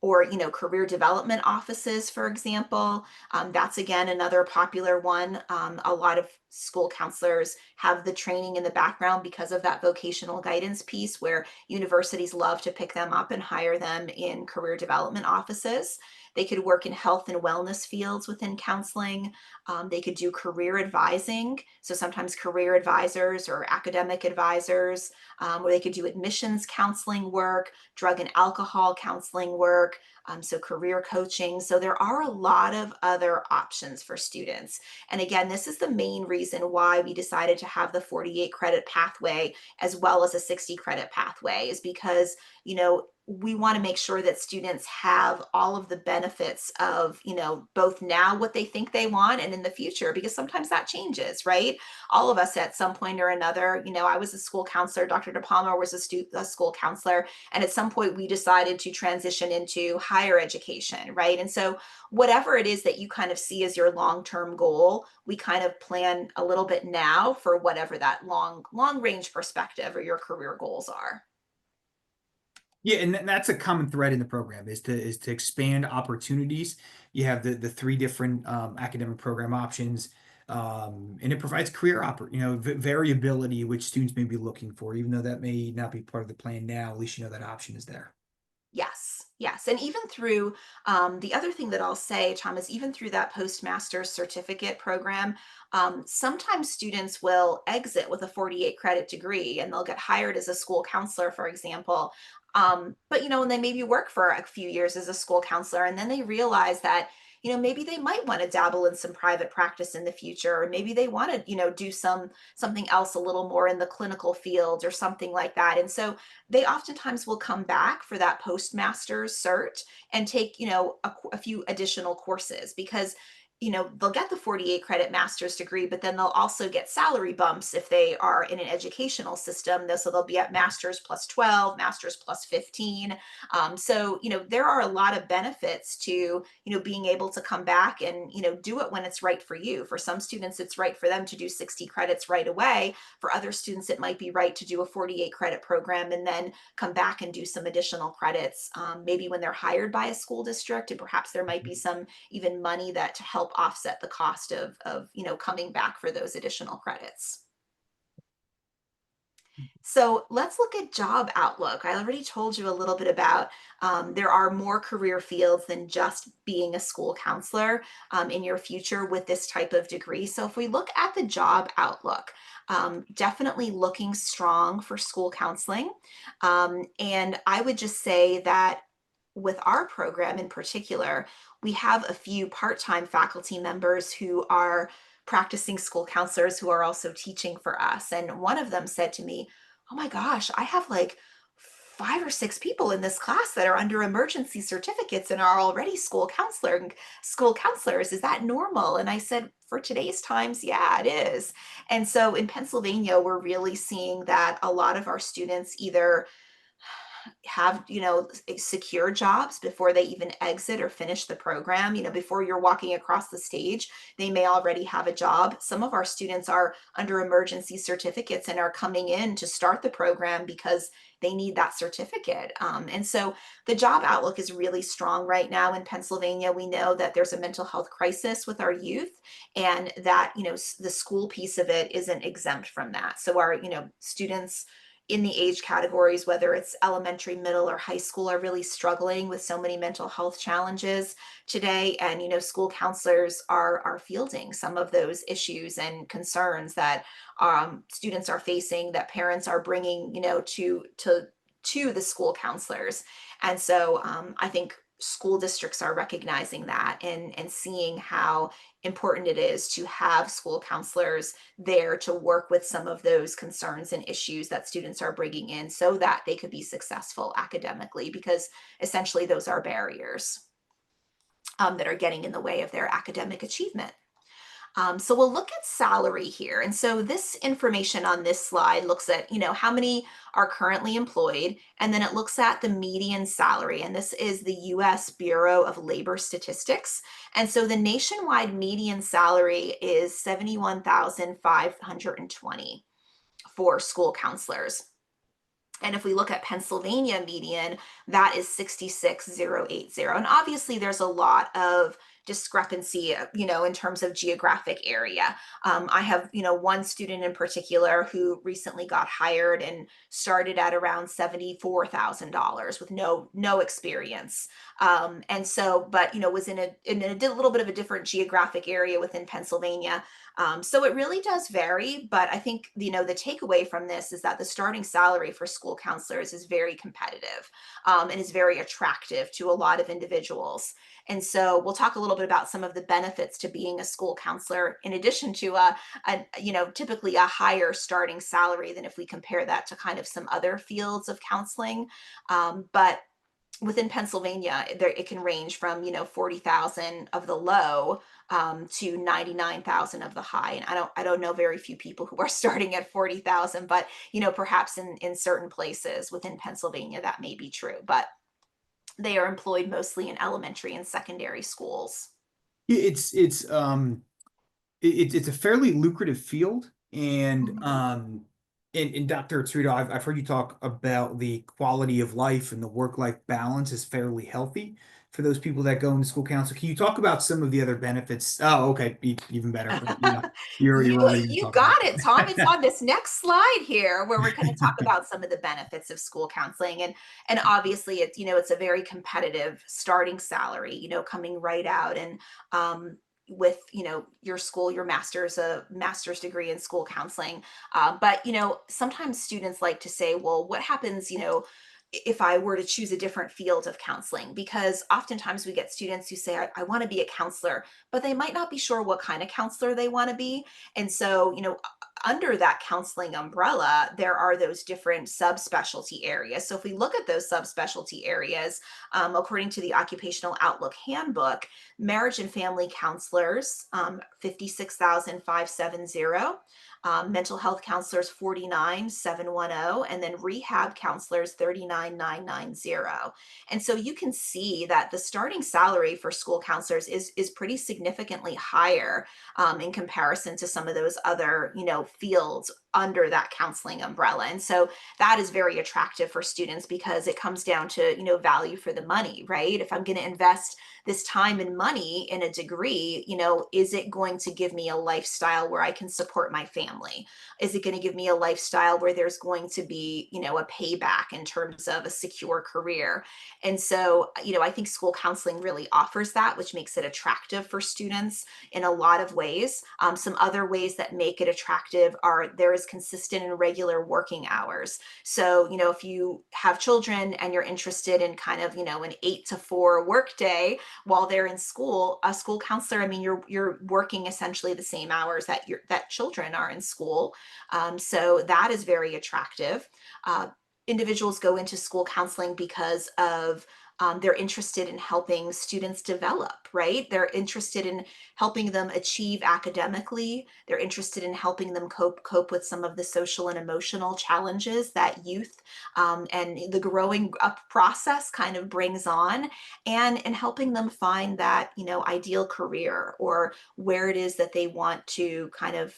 Or career development offices, for example. That's again another popular one. A lot of school counselors have the training in the background because of that vocational guidance piece, where universities love to pick them up and hire them in career development offices. They could work in health and wellness fields within counseling. They could do career advising. So sometimes career advisors or academic advisors, or they could do admissions counseling work, drug and alcohol counseling work, so career coaching. So there are a lot of other options for students. And again, this is the main reason why we decided to have the 48 credit pathway as well as a 60 credit pathway, is because, we want to make sure that students have all of the benefits of, both now what they think they want and in the future, because sometimes that changes, right? All of us at some point or another, I was a school counselor, Dr. DePalmer was a school counselor, and at some point we decided to transition into higher education, right? And so whatever it is that you kind of see as your long-term goal, we kind of plan a little bit now for whatever that long range perspective or your career goals are. Yeah, and that's a common thread in the program is to expand opportunities. You have the three different academic program options, and it provides variability which students may be looking for, even though that may not be part of the plan now. At least that option is there. Yes, yes. And even through the other thing that I'll say, Tom, is even through that postmaster's certificate program, sometimes students will exit with a 48 credit degree and they'll get hired as a school counselor, for example. But, and they maybe work for a few years as a school counselor, and then they realize that, maybe they might want to dabble in some private practice in the future, or maybe they want to, do something else a little more in the clinical field or something like that. And so they oftentimes will come back for that postmaster's cert and take, a few additional courses, because they'll get the 48 credit master's degree, but then they'll also get salary bumps if they are in an educational system. So they'll be at master's plus 12, master's plus 15. So, there are a lot of benefits to, being able to come back and, do it when it's right for you. For some students, it's right for them to do 60 credits right away. For other students, it might be right to do a 48 credit program and then come back and do some additional credits, maybe when they're hired by a school district, and perhaps there might be some even money that to help offset the cost of coming back for those additional credits. So let's look at job outlook. I already told you a little bit about there are more career fields than just being a school counselor in your future with this type of degree. So if we look at the job outlook, definitely looking strong for school counseling. And I would just say that with our program in particular, we have a few part-time faculty members who are practicing school counselors who are also teaching for us. And one of them said to me, "Oh my gosh, I have like 5 or 6 people in this class that are under emergency certificates and are already school counselors. Is that normal?" And I said, "For today's times, yeah, it is." And so in Pennsylvania, we're really seeing that a lot of our students either have secure jobs before they even exit or finish the program. Before you're walking across the stage, they may already have a job. Some of our students are under emergency certificates and are coming in to start the program because they need that certificate. And so the job outlook is really strong right now in Pennsylvania. We know that there's a mental health crisis with our youth, and that the school piece of it isn't exempt from that. So our students in the age categories, whether it's elementary, middle, or high school, are really struggling with so many mental health challenges today. And school counselors are fielding some of those issues and concerns that students are facing, that parents are bringing to the school counselors. And so I think school districts are recognizing that, and seeing how important it is to have school counselors there to work with some of those concerns and issues that students are bringing in so that they could be successful academically, because essentially those are barriers that are getting in the way of their academic achievement. So we'll look at salary here. And so this information on this slide looks at, how many are currently employed, and then it looks at the median salary. And this is the US Bureau of Labor Statistics. And so the nationwide median salary is $71,520 for school counselors. And if we look at Pennsylvania median, that is 66,080. And obviously there's a lot of discrepancy, in terms of geographic area. I have, one student in particular who recently got hired and started at around $74,000 with no experience. And so, but, was in a little bit of a different geographic area within Pennsylvania. So it really does vary, but I think, the takeaway from this is that the starting salary for school counselors is very competitive, and is very attractive to a lot of individuals. And so we'll talk a little bit about some of the benefits to being a school counselor, in addition to typically a higher starting salary than if we compare that to kind of some other fields of counseling. But within Pennsylvania, it can range from 40,000 of the low to 99,000 of the high. And I don't know very few people who are starting at 40,000, but perhaps in certain places within Pennsylvania that may be true. But they are employed mostly in elementary and secondary schools. Yeah, it's a fairly lucrative field, and Mhm. and Dr. Tsuda, I've heard you talk about the quality of life and the work-life balance is fairly healthy for those people that go into school council. Can you talk about some of the other benefits? Oh, okay, even better. Yeah, You you're already going to you talk about got it, Tom. It's on this next slide here where we're going to talk about some of the benefits of school counseling. And obviously it's it's a very competitive starting salary, coming right out, and with your school, your master's degree in school counseling. But sometimes students like to say, well, what happens if I were to choose a different field of counseling, because oftentimes we get students who say, I want to be a counselor, but they might not be sure what kind of counselor they want to be. And so, under that counseling umbrella, there are those different subspecialty areas. So if we look at those subspecialty areas, according to the Occupational Outlook Handbook, marriage and family counselors, 56,570. Mental health counselors 49,710, and then rehab counselors 39,990. And so you can see that the starting salary for school counselors is pretty significantly higher in comparison to some of those other fields under that counseling umbrella. And so that is very attractive for students because it comes down to value for the money, right? If I'm going to invest this time and money in a degree, is it going to give me a lifestyle where I can support my family? Is it going to give me a lifestyle where there's going to be, a payback in terms of a secure career? And so, I think school counseling really offers that, which makes it attractive for students in a lot of ways. Some other ways that make it attractive are there is consistent and regular working hours. So, if you have children and you're interested in kind of, an 8 to 4 work day, while they're in school, a school counselor, I mean, you're working essentially the same hours that children are in school. So that is very attractive. Uh, Individuals go into school counseling because of they're interested in helping students develop, right? They're interested in helping them achieve academically. They're interested in helping them cope with some of the social and emotional challenges that youth and the growing up process kind of brings on, and helping them find that ideal career or where it is that they want to kind of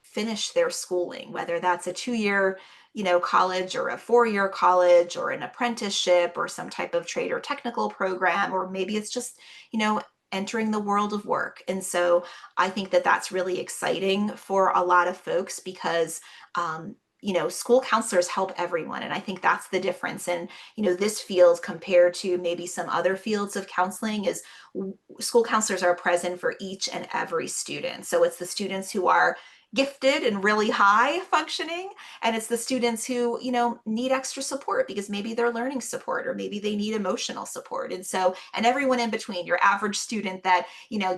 finish their schooling, whether that's a 2 year college or a 4 year college or an apprenticeship or some type of trade or technical program, or maybe it's just entering the world of work. And so I think that that's really exciting for a lot of folks because school counselors help everyone. And I think that's the difference. And, this field compared to maybe some other fields of counseling is school counselors are present for each and every student. So it's the students who are gifted and really high functioning, and it's the students who need extra support because maybe they're learning support or maybe they need emotional support. And everyone in between, your average student that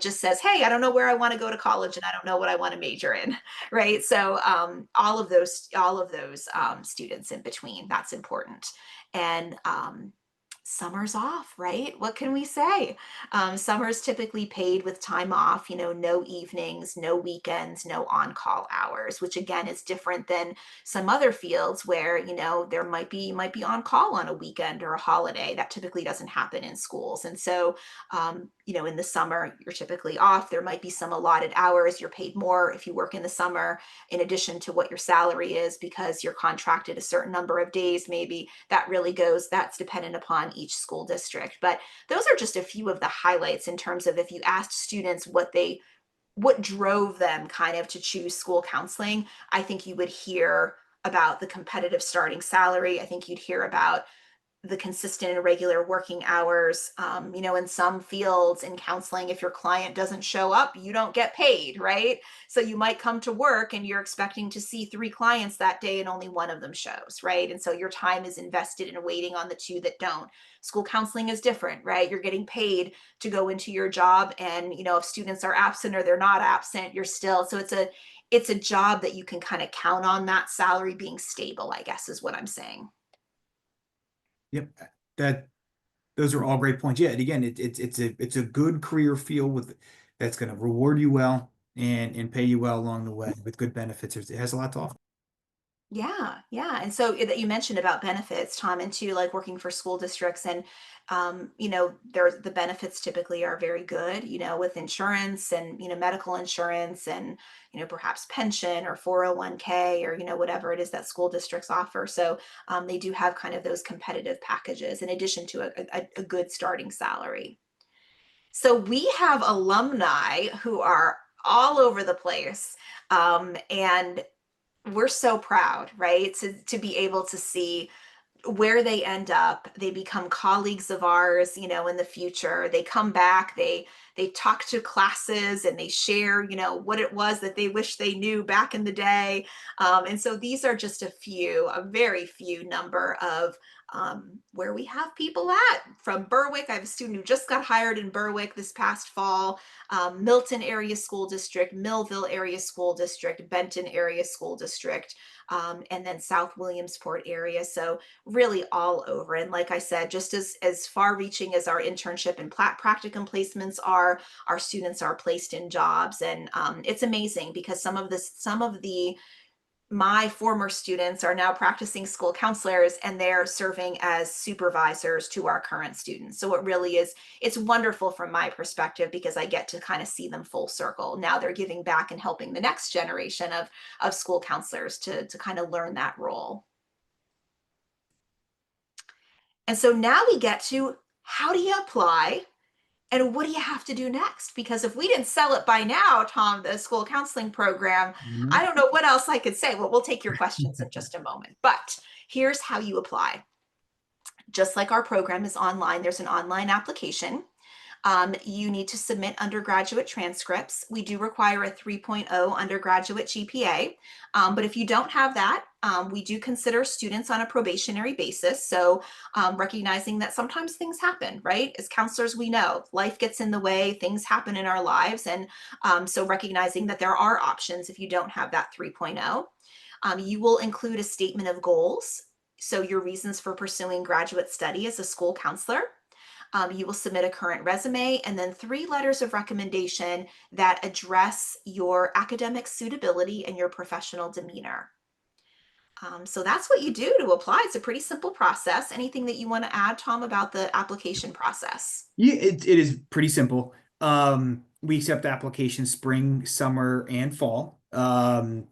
just says, hey, I don't know where I want to go to college and I don't know what I want to major in, right? So all of those students in between, that's important. And summer's off, right? What can we say? Summer's typically paid with time off, no evenings, no weekends, no on-call hours, which again is different than some other fields where, there might be on call on a weekend or a holiday. That typically doesn't happen in schools. And so, in the summer, you're typically off. There might be some allotted hours. You're paid more if you work in the summer, in addition to what your salary is, because you're contracted a certain number of days, maybe. That's dependent upon each school district. But those are just a few of the highlights in terms of if you asked students what drove them kind of to choose school counseling, I think you would hear about the competitive starting salary. I think you'd hear about the consistent and regular working hours. In some fields in counseling, if your client doesn't show up, you don't get paid, right? So you might come to work and you're expecting to see 3 clients that day and only one of them shows, right? And so your time is invested in waiting on the 2 that don't. School counseling is different, right? You're getting paid to go into your job, and if students are absent or they're not absent, you're still, so it's a job that you can kind of count on that salary being stable, I guess is what I'm saying. Yep, that those are all great points. Yeah, and again, it's a good career field that's going to reward you well and pay you well along the way with good benefits. It has a lot to offer. Yeah, yeah. And so that you mentioned about benefits, Tom, and too, like working for school districts, and there's the benefits typically are very good, with insurance and medical insurance, and perhaps pension or 401k, or whatever it is that school districts offer. So they do have kind of those competitive packages in addition to a good starting salary. So we have alumni who are all over the place, and we're so proud, right, to be able to see where they end up. They become colleagues of ours, in the future. They come back, they talk to classes, and they share, what it was that they wish they knew back in the day. And so these are just a very few number of where we have people at. From Berwick, I have a student who just got hired in Berwick this past fall, Milton Area School District, Millville Area School District, Benton Area School District, and then South Williamsport area. So really all over. And like I said, just as far reaching as our internship and practicum placements are, our students are placed in jobs. And it's amazing because some of the my former students are now practicing school counselors, and they're serving as supervisors to our current students. So it really is, it's wonderful from my perspective because I get to kind of see them full circle. Now they're giving back and helping the next generation of school counselors to kind of learn that role. And so now we get to, how do you apply? And what do you have to do next? Because if we didn't sell it by now, Tom, the school counseling program, I don't know what else I could say. Well, we'll take your questions in just a moment. But here's how you apply. Just like our program is online, there's an online application. You need to submit undergraduate transcripts. We do require a 3.0 undergraduate GPA, but if you don't have that, we do consider students on a probationary basis. So recognizing that sometimes things happen, right? As counselors, we know life gets in the way, things happen in our lives. And so recognizing that there are options if you don't have that 3.0. You will include a statement of goals. So your reasons for pursuing graduate study as a school counselor. You will submit a current resume and then 3 letters of recommendation that address your academic suitability and your professional demeanor. So that's what you do to apply. It's a pretty simple process. Anything that you want to add, Tom, about the application process? Yeah, it is pretty simple. We accept applications spring, summer, and fall. And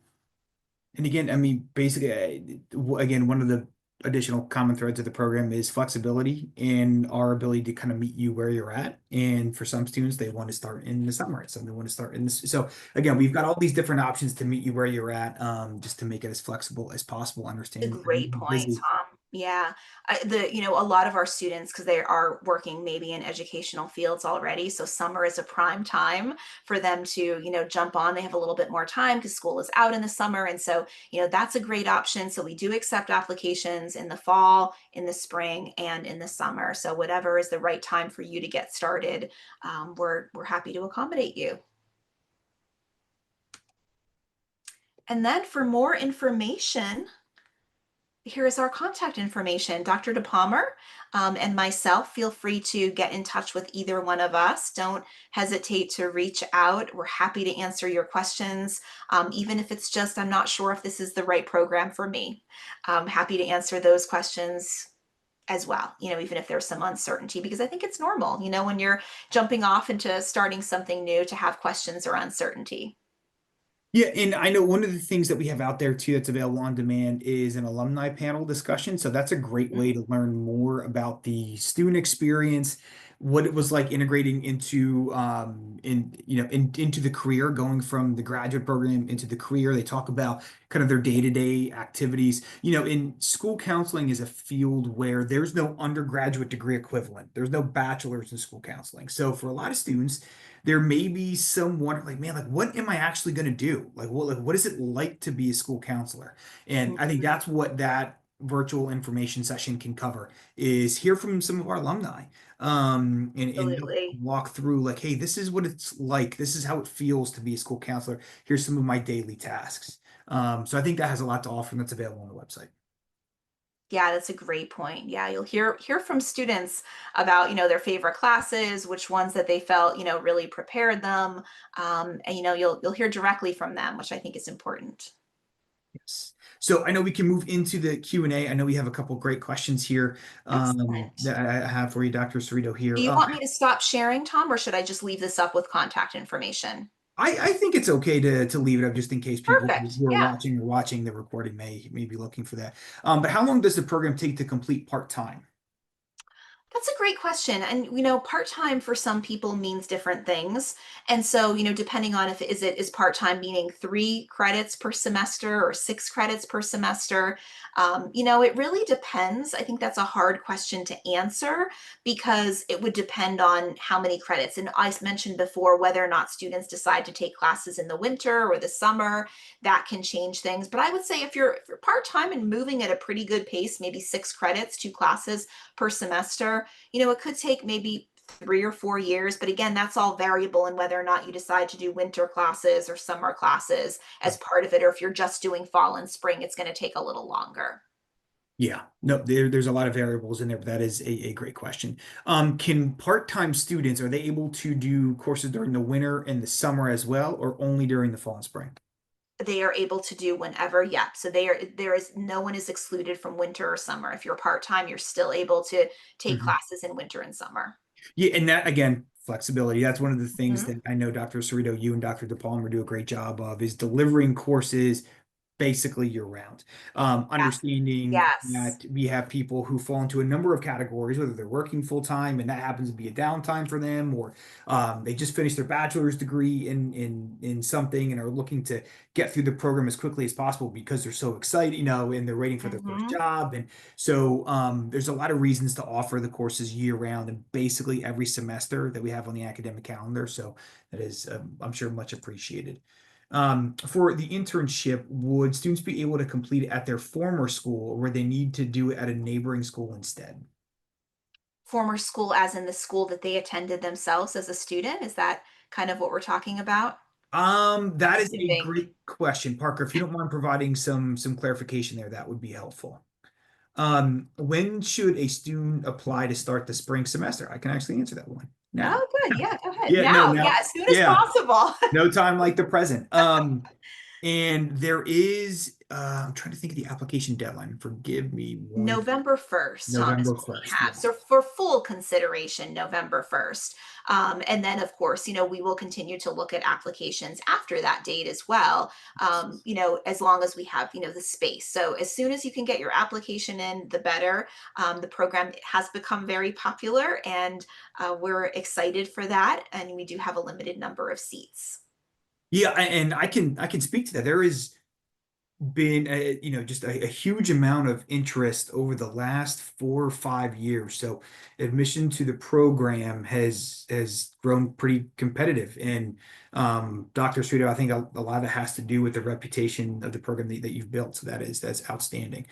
again, I mean, basically, again, one of the additional common threads of the program is flexibility in our ability to kind of meet you where you're at. And for some students, they want to start in the summer. Some they want to start in this. So again, we've got all these different options to meet you where you're at, just to make it as flexible as possible. A Understand great you're point, busy. Tom. Yeah, a lot of our students, because they are working maybe in educational fields already, so summer is a prime time for them to, jump on. They have a little bit more time because school is out in the summer, and so, that's a great option. So we do accept applications in the fall, in the spring, and in the summer. So whatever is the right time for you to get started, we're happy to accommodate you. And then for more information, here is our contact information. Dr. DePalmer and myself, feel free to get in touch with either one of us. Don't hesitate to reach out. We're happy to answer your questions, even if it's just, I'm not sure if this is the right program for me. I'm happy to answer those questions as well, even if there's some uncertainty, because I think it's normal, when you're jumping off into starting something new, to have questions or uncertainty. Yeah, and I know one of the things that we have out there too that's available on demand is an alumni panel discussion. So that's a great way to learn more about the student experience, what it was like integrating into into the career, going from the graduate program into the career. They talk about kind of their day-to-day activities. In school counseling is a field where there's no undergraduate degree equivalent. There's no bachelor's in school counseling. So for a lot of students, there may be some wonder, like, man, like, what am I actually going to do? What is it like to be a school counselor? And I think Mhm. that's what that virtual information session can cover, is hear from some of our alumni, and Absolutely. walk through, like, hey, this is what it's like. This is how it feels to be a school counselor. Here's some of my daily tasks. So I think that has a lot to offer, and that's available on the website. Yeah, that's a great point. Yeah, you'll hear from students about, their favorite classes, which ones that they felt, really prepared them. And you'll hear directly from them, which I think is important. Yes. So I know we can move into the Q&A. I know we have a couple great questions here, Excellent. that I have for you, Dr. Cerrito Do here. you want me to stop sharing, Tom, or should I just leave this up with contact information? I think it's okay to leave it up just in case people Perfect. who are Yeah. watching the recording may be looking for that. But how long does the program take to complete part-time? That's a great question. And part-time for some people means different things. And so, depending on if is part-time meaning 3 credits per semester or 6 credits per semester, it really depends. I think that's a hard question to answer because it would depend on how many credits. And I mentioned before whether or not students decide to take classes in the winter or the summer, that can change things. But I would say if you're part-time and moving at a pretty good pace, maybe 6 credits, 2 classes per semester, it could take maybe 3 or 4 years, but again, that's all variable in whether or not you decide to do winter classes or summer classes as Right. part of it, or if you're just doing fall and spring, it's going to take a little longer. Yeah, no, there's a lot of variables in there, but that is a great question. Can part-time students, are they able to do courses during the winter and the summer as well, or only during the fall and spring? They are able to do whenever, yeah. So there is no one is excluded from winter or summer. If you're part-time, you're still able to take Mhm. classes in winter and summer. Yeah, and that again, flexibility. That's one of the things Mhm. that I know Dr. Cerrito, you and Dr. DePalmer do a great job of is delivering courses basically year round. Yes. Understanding Yes. that we have people who fall into a number of categories, whether they're working full time and that happens to be a downtime for them, or they just finished their bachelor's degree in something and are looking to get through the program as quickly as possible because they're so excited, and they're waiting for their first Mhm. job. And so there's a lot of reasons to offer the courses year round and basically every semester that we have on the academic calendar. So that is, I'm sure, much appreciated. For the internship, would students be able to complete it at their former school or would they need to do it at a neighboring school instead? Former school as in the school that they attended themselves as a student? Is that kind of what we're talking about? I'm That is a assuming. great question, Parker. If you don't mind providing some clarification there, that would be helpful. When should a student apply to start the spring semester? I can actually answer that one now. Oh, good. Yeah, go ahead. Yeah, no, Now, yeah, now, as soon as yeah, possible. no time like the present. And there is, I'm trying to think of the application deadline. Forgive me one, November 1st, is November what we 1st. have. Yeah. So for full consideration, November 1st. And then, of course, we will continue to look at applications after that date as well, as long as we have, the space. So as soon as you can get your application in, the better. The program has become very popular and we're excited for that. And we do have a limited number of seats. Yeah, and I can speak to that. There is been just a huge amount of interest over the last 4 or 5 years. So admission to the program has grown pretty competitive. And Dr. Srito, I think a lot of it has to do with the reputation of the program that you've built. So that's outstanding.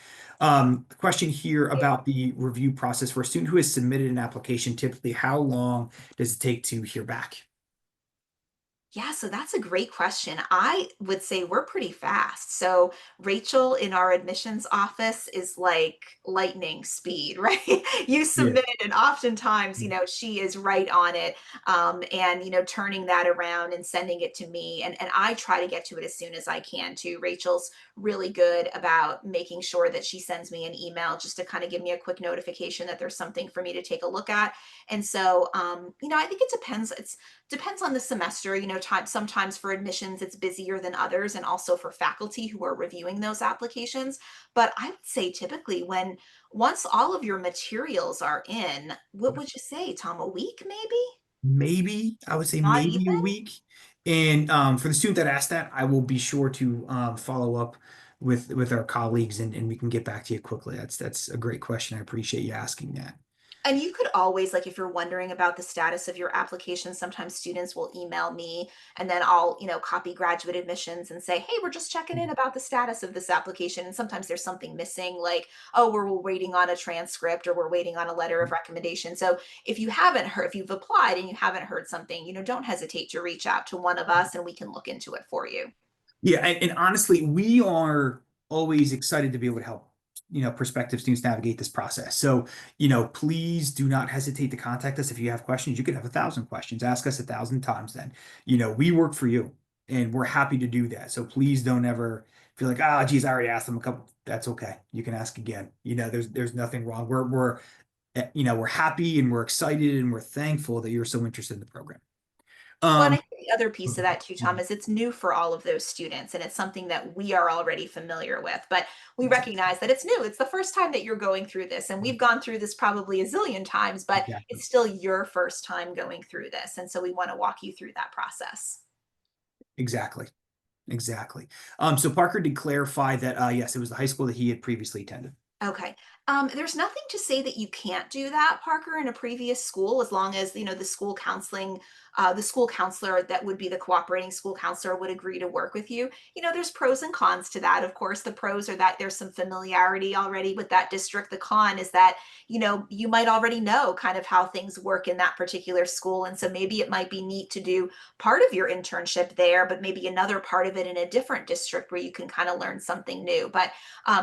Question here about the review process for a student who has submitted an application. Typically, how long does it take to hear back? Yeah, so that's a great question. I would say we're pretty fast. So Rachel in our admissions office is like lightning speed, right? You Yeah. submit it, and oftentimes, she is right on it, and turning that around and sending it to me, and I try to get to it as soon as I can too. Rachel's really good about making sure that she sends me an email just to kind of give me a quick notification that there's something for me to take a look at. And so, I think it depends on the semester. Time sometimes for admissions it's busier than others, and also for faculty who are reviewing those applications. But I would say typically when once all of your materials are in, what would you say, Tom? A week maybe? Maybe I would say Not maybe a even? week. And for the student that asked that, I will be sure to follow up with our colleagues and we can get back to you quickly. That's a great question. I appreciate you asking that. And you could always, like, if you're wondering about the status of your application, sometimes students will email me and then I'll, copy graduate admissions and say, hey, we're just checking in about the status of this application. And sometimes there's something missing, like, oh, we're waiting on a transcript or we're waiting on a letter of recommendation. So if you haven't heard, if you've applied and you haven't heard something, don't hesitate to reach out to one of us and we can look into it for you. Yeah, and honestly, we are always excited to be able to help, prospective students navigate this process. So, please do not hesitate to contact us if you have questions. You could have 1,000 questions. Ask us 1,000 times then. We work for you and we're happy to do that. So please don't ever feel like, oh, geez, I already asked them a couple. That's okay. You can ask again. There's nothing wrong. We're happy and we're excited and we're thankful that you're so interested in the program. Well, and I Um, think the other piece of that too, Tom, is it's new for all of those students and it's something that we are already familiar with, but we exactly. recognize that it's new. It's the first time that you're going through this, and we've gone through this probably a zillion times, but Exactly. it's still your first time going through this. And so we want to walk you through that process. Exactly. Exactly. So Parker did clarify that, yes, it was the high school that he had previously attended. Okay. There's nothing to say that you can't do that, Parker, in a previous school, as long as, the school counselor that would be the cooperating school counselor would agree to work with you. There's pros and cons to that. Of course, the pros are that there's some familiarity already with that district. The con is that, you might already know kind of how things work in that particular school. And so maybe it might be neat to do part of your internship there, but maybe another part of it in a different district where you can kind of learn something new. But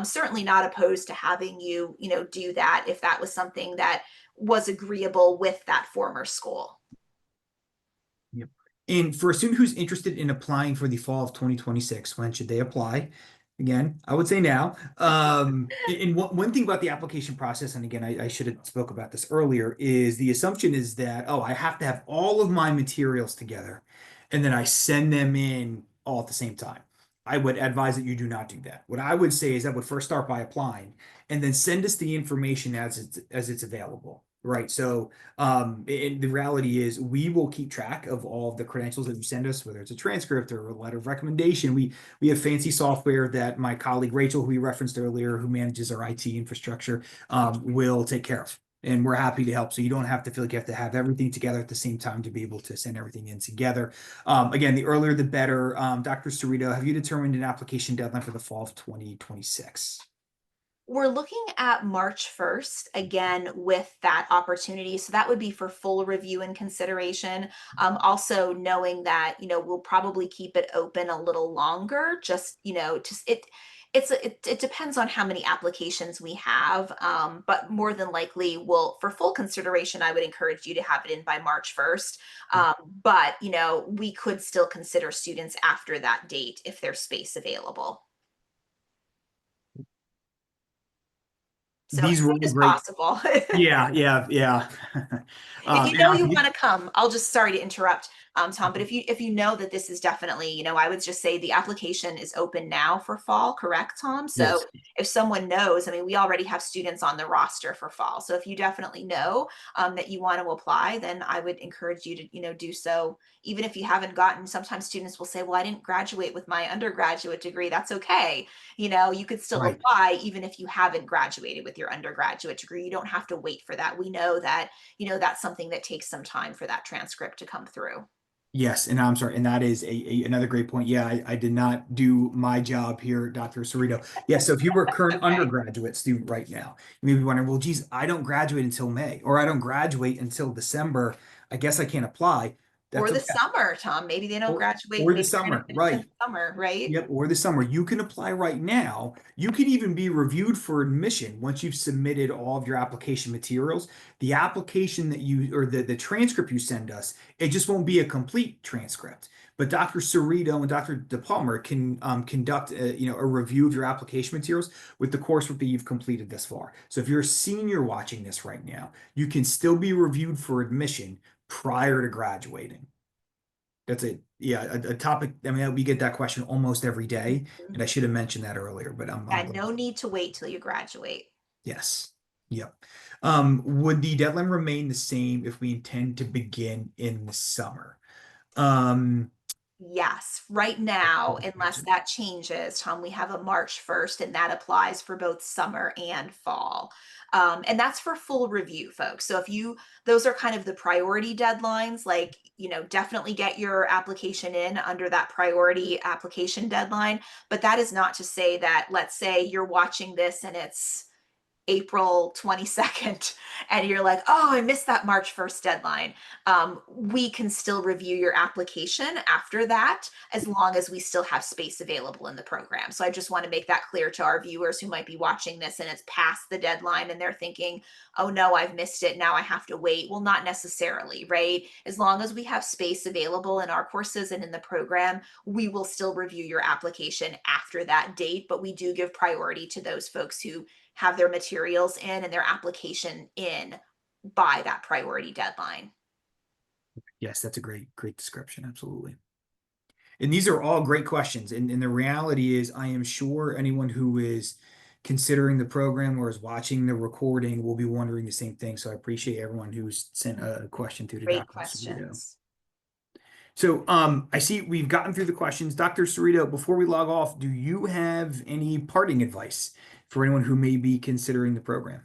certainly not opposed to having you, do that if that was something that was agreeable with that former school. Yep. And for a student who's interested in applying for the fall of 2026, when should they apply? Again, I would say now. And one thing about the application process, and again, I should have spoke about this earlier, is the assumption is that, oh, I have to have all of my materials together, and then I send them in all at the same time. I would advise that you do not do that. What I would say is I would first start by applying, and then send us the information as it's available. Right. So and the reality is we will keep track of all of the credentials that you send us, whether it's a transcript or a letter of recommendation. We have fancy software that my colleague Rachel, who we referenced earlier, who manages our IT infrastructure, will take care of. And we're happy to help. So you don't have to feel like you have to have everything together at the same time to be able to send everything in together. Again, the earlier the better. Dr. Cerrito, have you determined an application deadline for the fall of 2026? We're looking at March 1st again with that opportunity. So that would be for full review and consideration. Also knowing that, we'll probably keep it open a little longer, just, it depends on how many applications we have. But more than likely for full consideration, I would encourage you to have it in by March 1st. But, we could still consider students after that date if there's space available. So as These were soon all as great. possible. Yeah, yeah, yeah. If you And know you want to come, I'll just sorry to interrupt, Tom, but if you know that this is definitely, I would just say the application is open now for fall, correct, Tom? So yes, if someone knows, I mean, we already have students on the roster for fall. So if you definitely know that you want to apply, then I would encourage you to, do so. Even if you haven't gotten, sometimes students will say, well, I didn't graduate with my undergraduate degree. That's okay. You could still right. apply even if you haven't graduated with your undergraduate degree. You don't have to wait for that. We know that that's something that takes some time for that transcript to come through. Yes, and I'm sorry, and that is another great point. Yeah, I did not do my job here, Dr. Cerrito. Yeah, so if you were a current Okay. undergraduate student right now, you may be wondering, well, geez, I don't graduate until May, or I don't graduate until December. I guess I can't apply. Or That's the okay. summer, Tom. Maybe they don't Or graduate. or the Maybe they're going to summer, finish in right? the summer, right? Yep, or the summer. You can apply right now. You can even be reviewed for admission once you've submitted all of your application materials. The application that you or the transcript you send us, it just won't be a complete transcript. But Dr. Cerrito and Dr. DePalmer can conduct a review of your application materials with the coursework that you've completed thus far. So if you're a senior watching this right now, you can still be reviewed for admission prior to graduating. That's it. Yeah, a topic. I mean, we get that question almost every day, Mhm. and I should have mentioned that earlier, but I'm Yeah, glad. no need to wait till you graduate. Yes. Yep. Would the deadline remain the same if we intend to begin in the summer? Um, Yes, right now, unless that changes, Tom, we have a March 1st, and that applies for both summer and fall. And that's for full review, folks. So those are kind of the priority deadlines, like, definitely get your application in under that priority application deadline. But that is not to say that, let's say you're watching this and it's April 22nd and you're like, oh, I missed that March 1st deadline. We can still review your application after that as long as we still have space available in the program. So I just want to make that clear to our viewers who might be watching this and it's past the deadline and they're thinking, oh no, I've missed it. Now I have to wait. Well, not necessarily, right? As long as we have space available in our courses and in the program, we will still review your application after that date. But we do give priority to those folks who have their materials in and their application in by that priority deadline. Yes, that's a great description. Absolutely. And these are all great questions. And the reality is, I am sure anyone who is considering the program or is watching the recording will be wondering the same thing. So I appreciate everyone who's sent a question through to Great Dr. Cerrito. questions. So I see we've gotten through the questions. Dr. Cerrito, before we log off, do you have any parting advice for anyone who may be considering the program?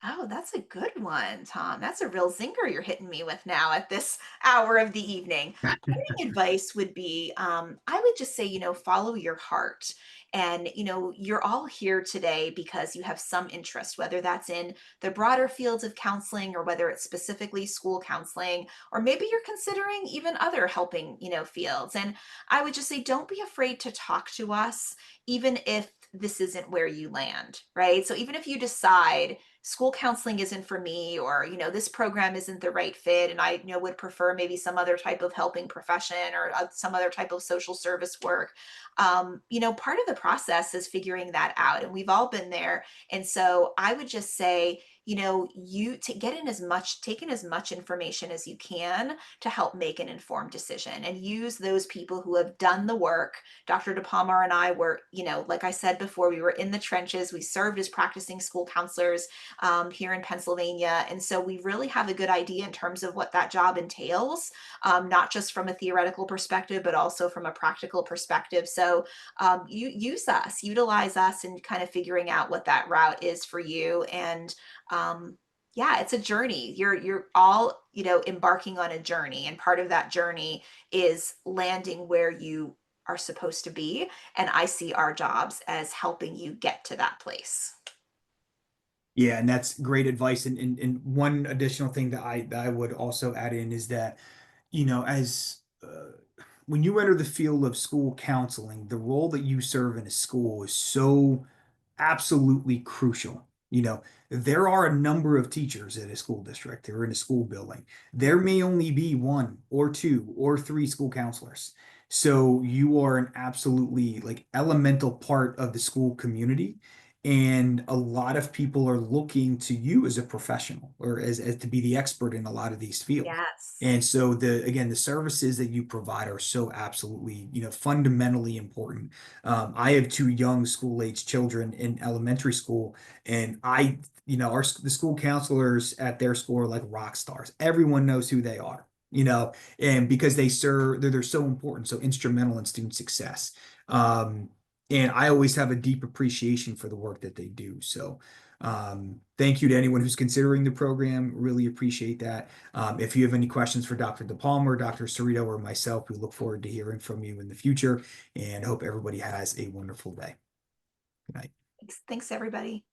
Oh, that's a good one, Tom. That's a real zinger you're hitting me with now at this hour of the evening. Parting advice would be, I would just say, follow your heart. And, you're all here today because you have some interest, whether that's in the broader fields of counseling or whether it's specifically school counseling, or maybe you're considering even other helping, fields. And I would just say, don't be afraid to talk to us, even if this isn't where you land, right? So even if you decide, school counseling isn't for me, or this program isn't the right fit, and I would prefer maybe some other type of helping profession, or some other type of social service work. Part of the process is figuring that out, and we've all been there. And so I would just say, you to get in as much take in as much information as you can to help make an informed decision, and use those people who have done the work. Dr. DePalmer and I were, like I said before, we were in the trenches. We served as practicing school counselors here in Pennsylvania. And so we really have a good idea in terms of what that job entails, not just from a theoretical perspective, but also from a practical perspective. So you utilize us in kind of figuring out what that route is for you. And yeah, it's a journey. You're all, embarking on a journey. And part of that journey is landing where you are supposed to be. And I see our jobs as helping you get to that place. Yeah, and that's great advice. And one additional thing that I would also add in is that, as when you enter the field of school counseling, the role that you serve in a school is so absolutely crucial. There are a number of teachers at a school district or in a school building. There may only be one or two or three school counselors. So you are an absolutely like elemental part of the school community. And a lot of people are looking to you as a professional or as to be the expert in a lot of these fields. Yes. And so the services that you provide are so absolutely, fundamentally important. I have two young school age children in elementary school, and the school counselors at their school are like rock stars. Everyone knows who they are, and because they're so important, so instrumental in student success. And I always have a deep appreciation for the work that they do. So, thank you to anyone who's considering the program. Really appreciate that. If you have any questions for Dr. DePalmer, Dr. Cerrito, or myself, we look forward to hearing from you in the future and hope everybody has a wonderful day. Good night. Thanks, everybody.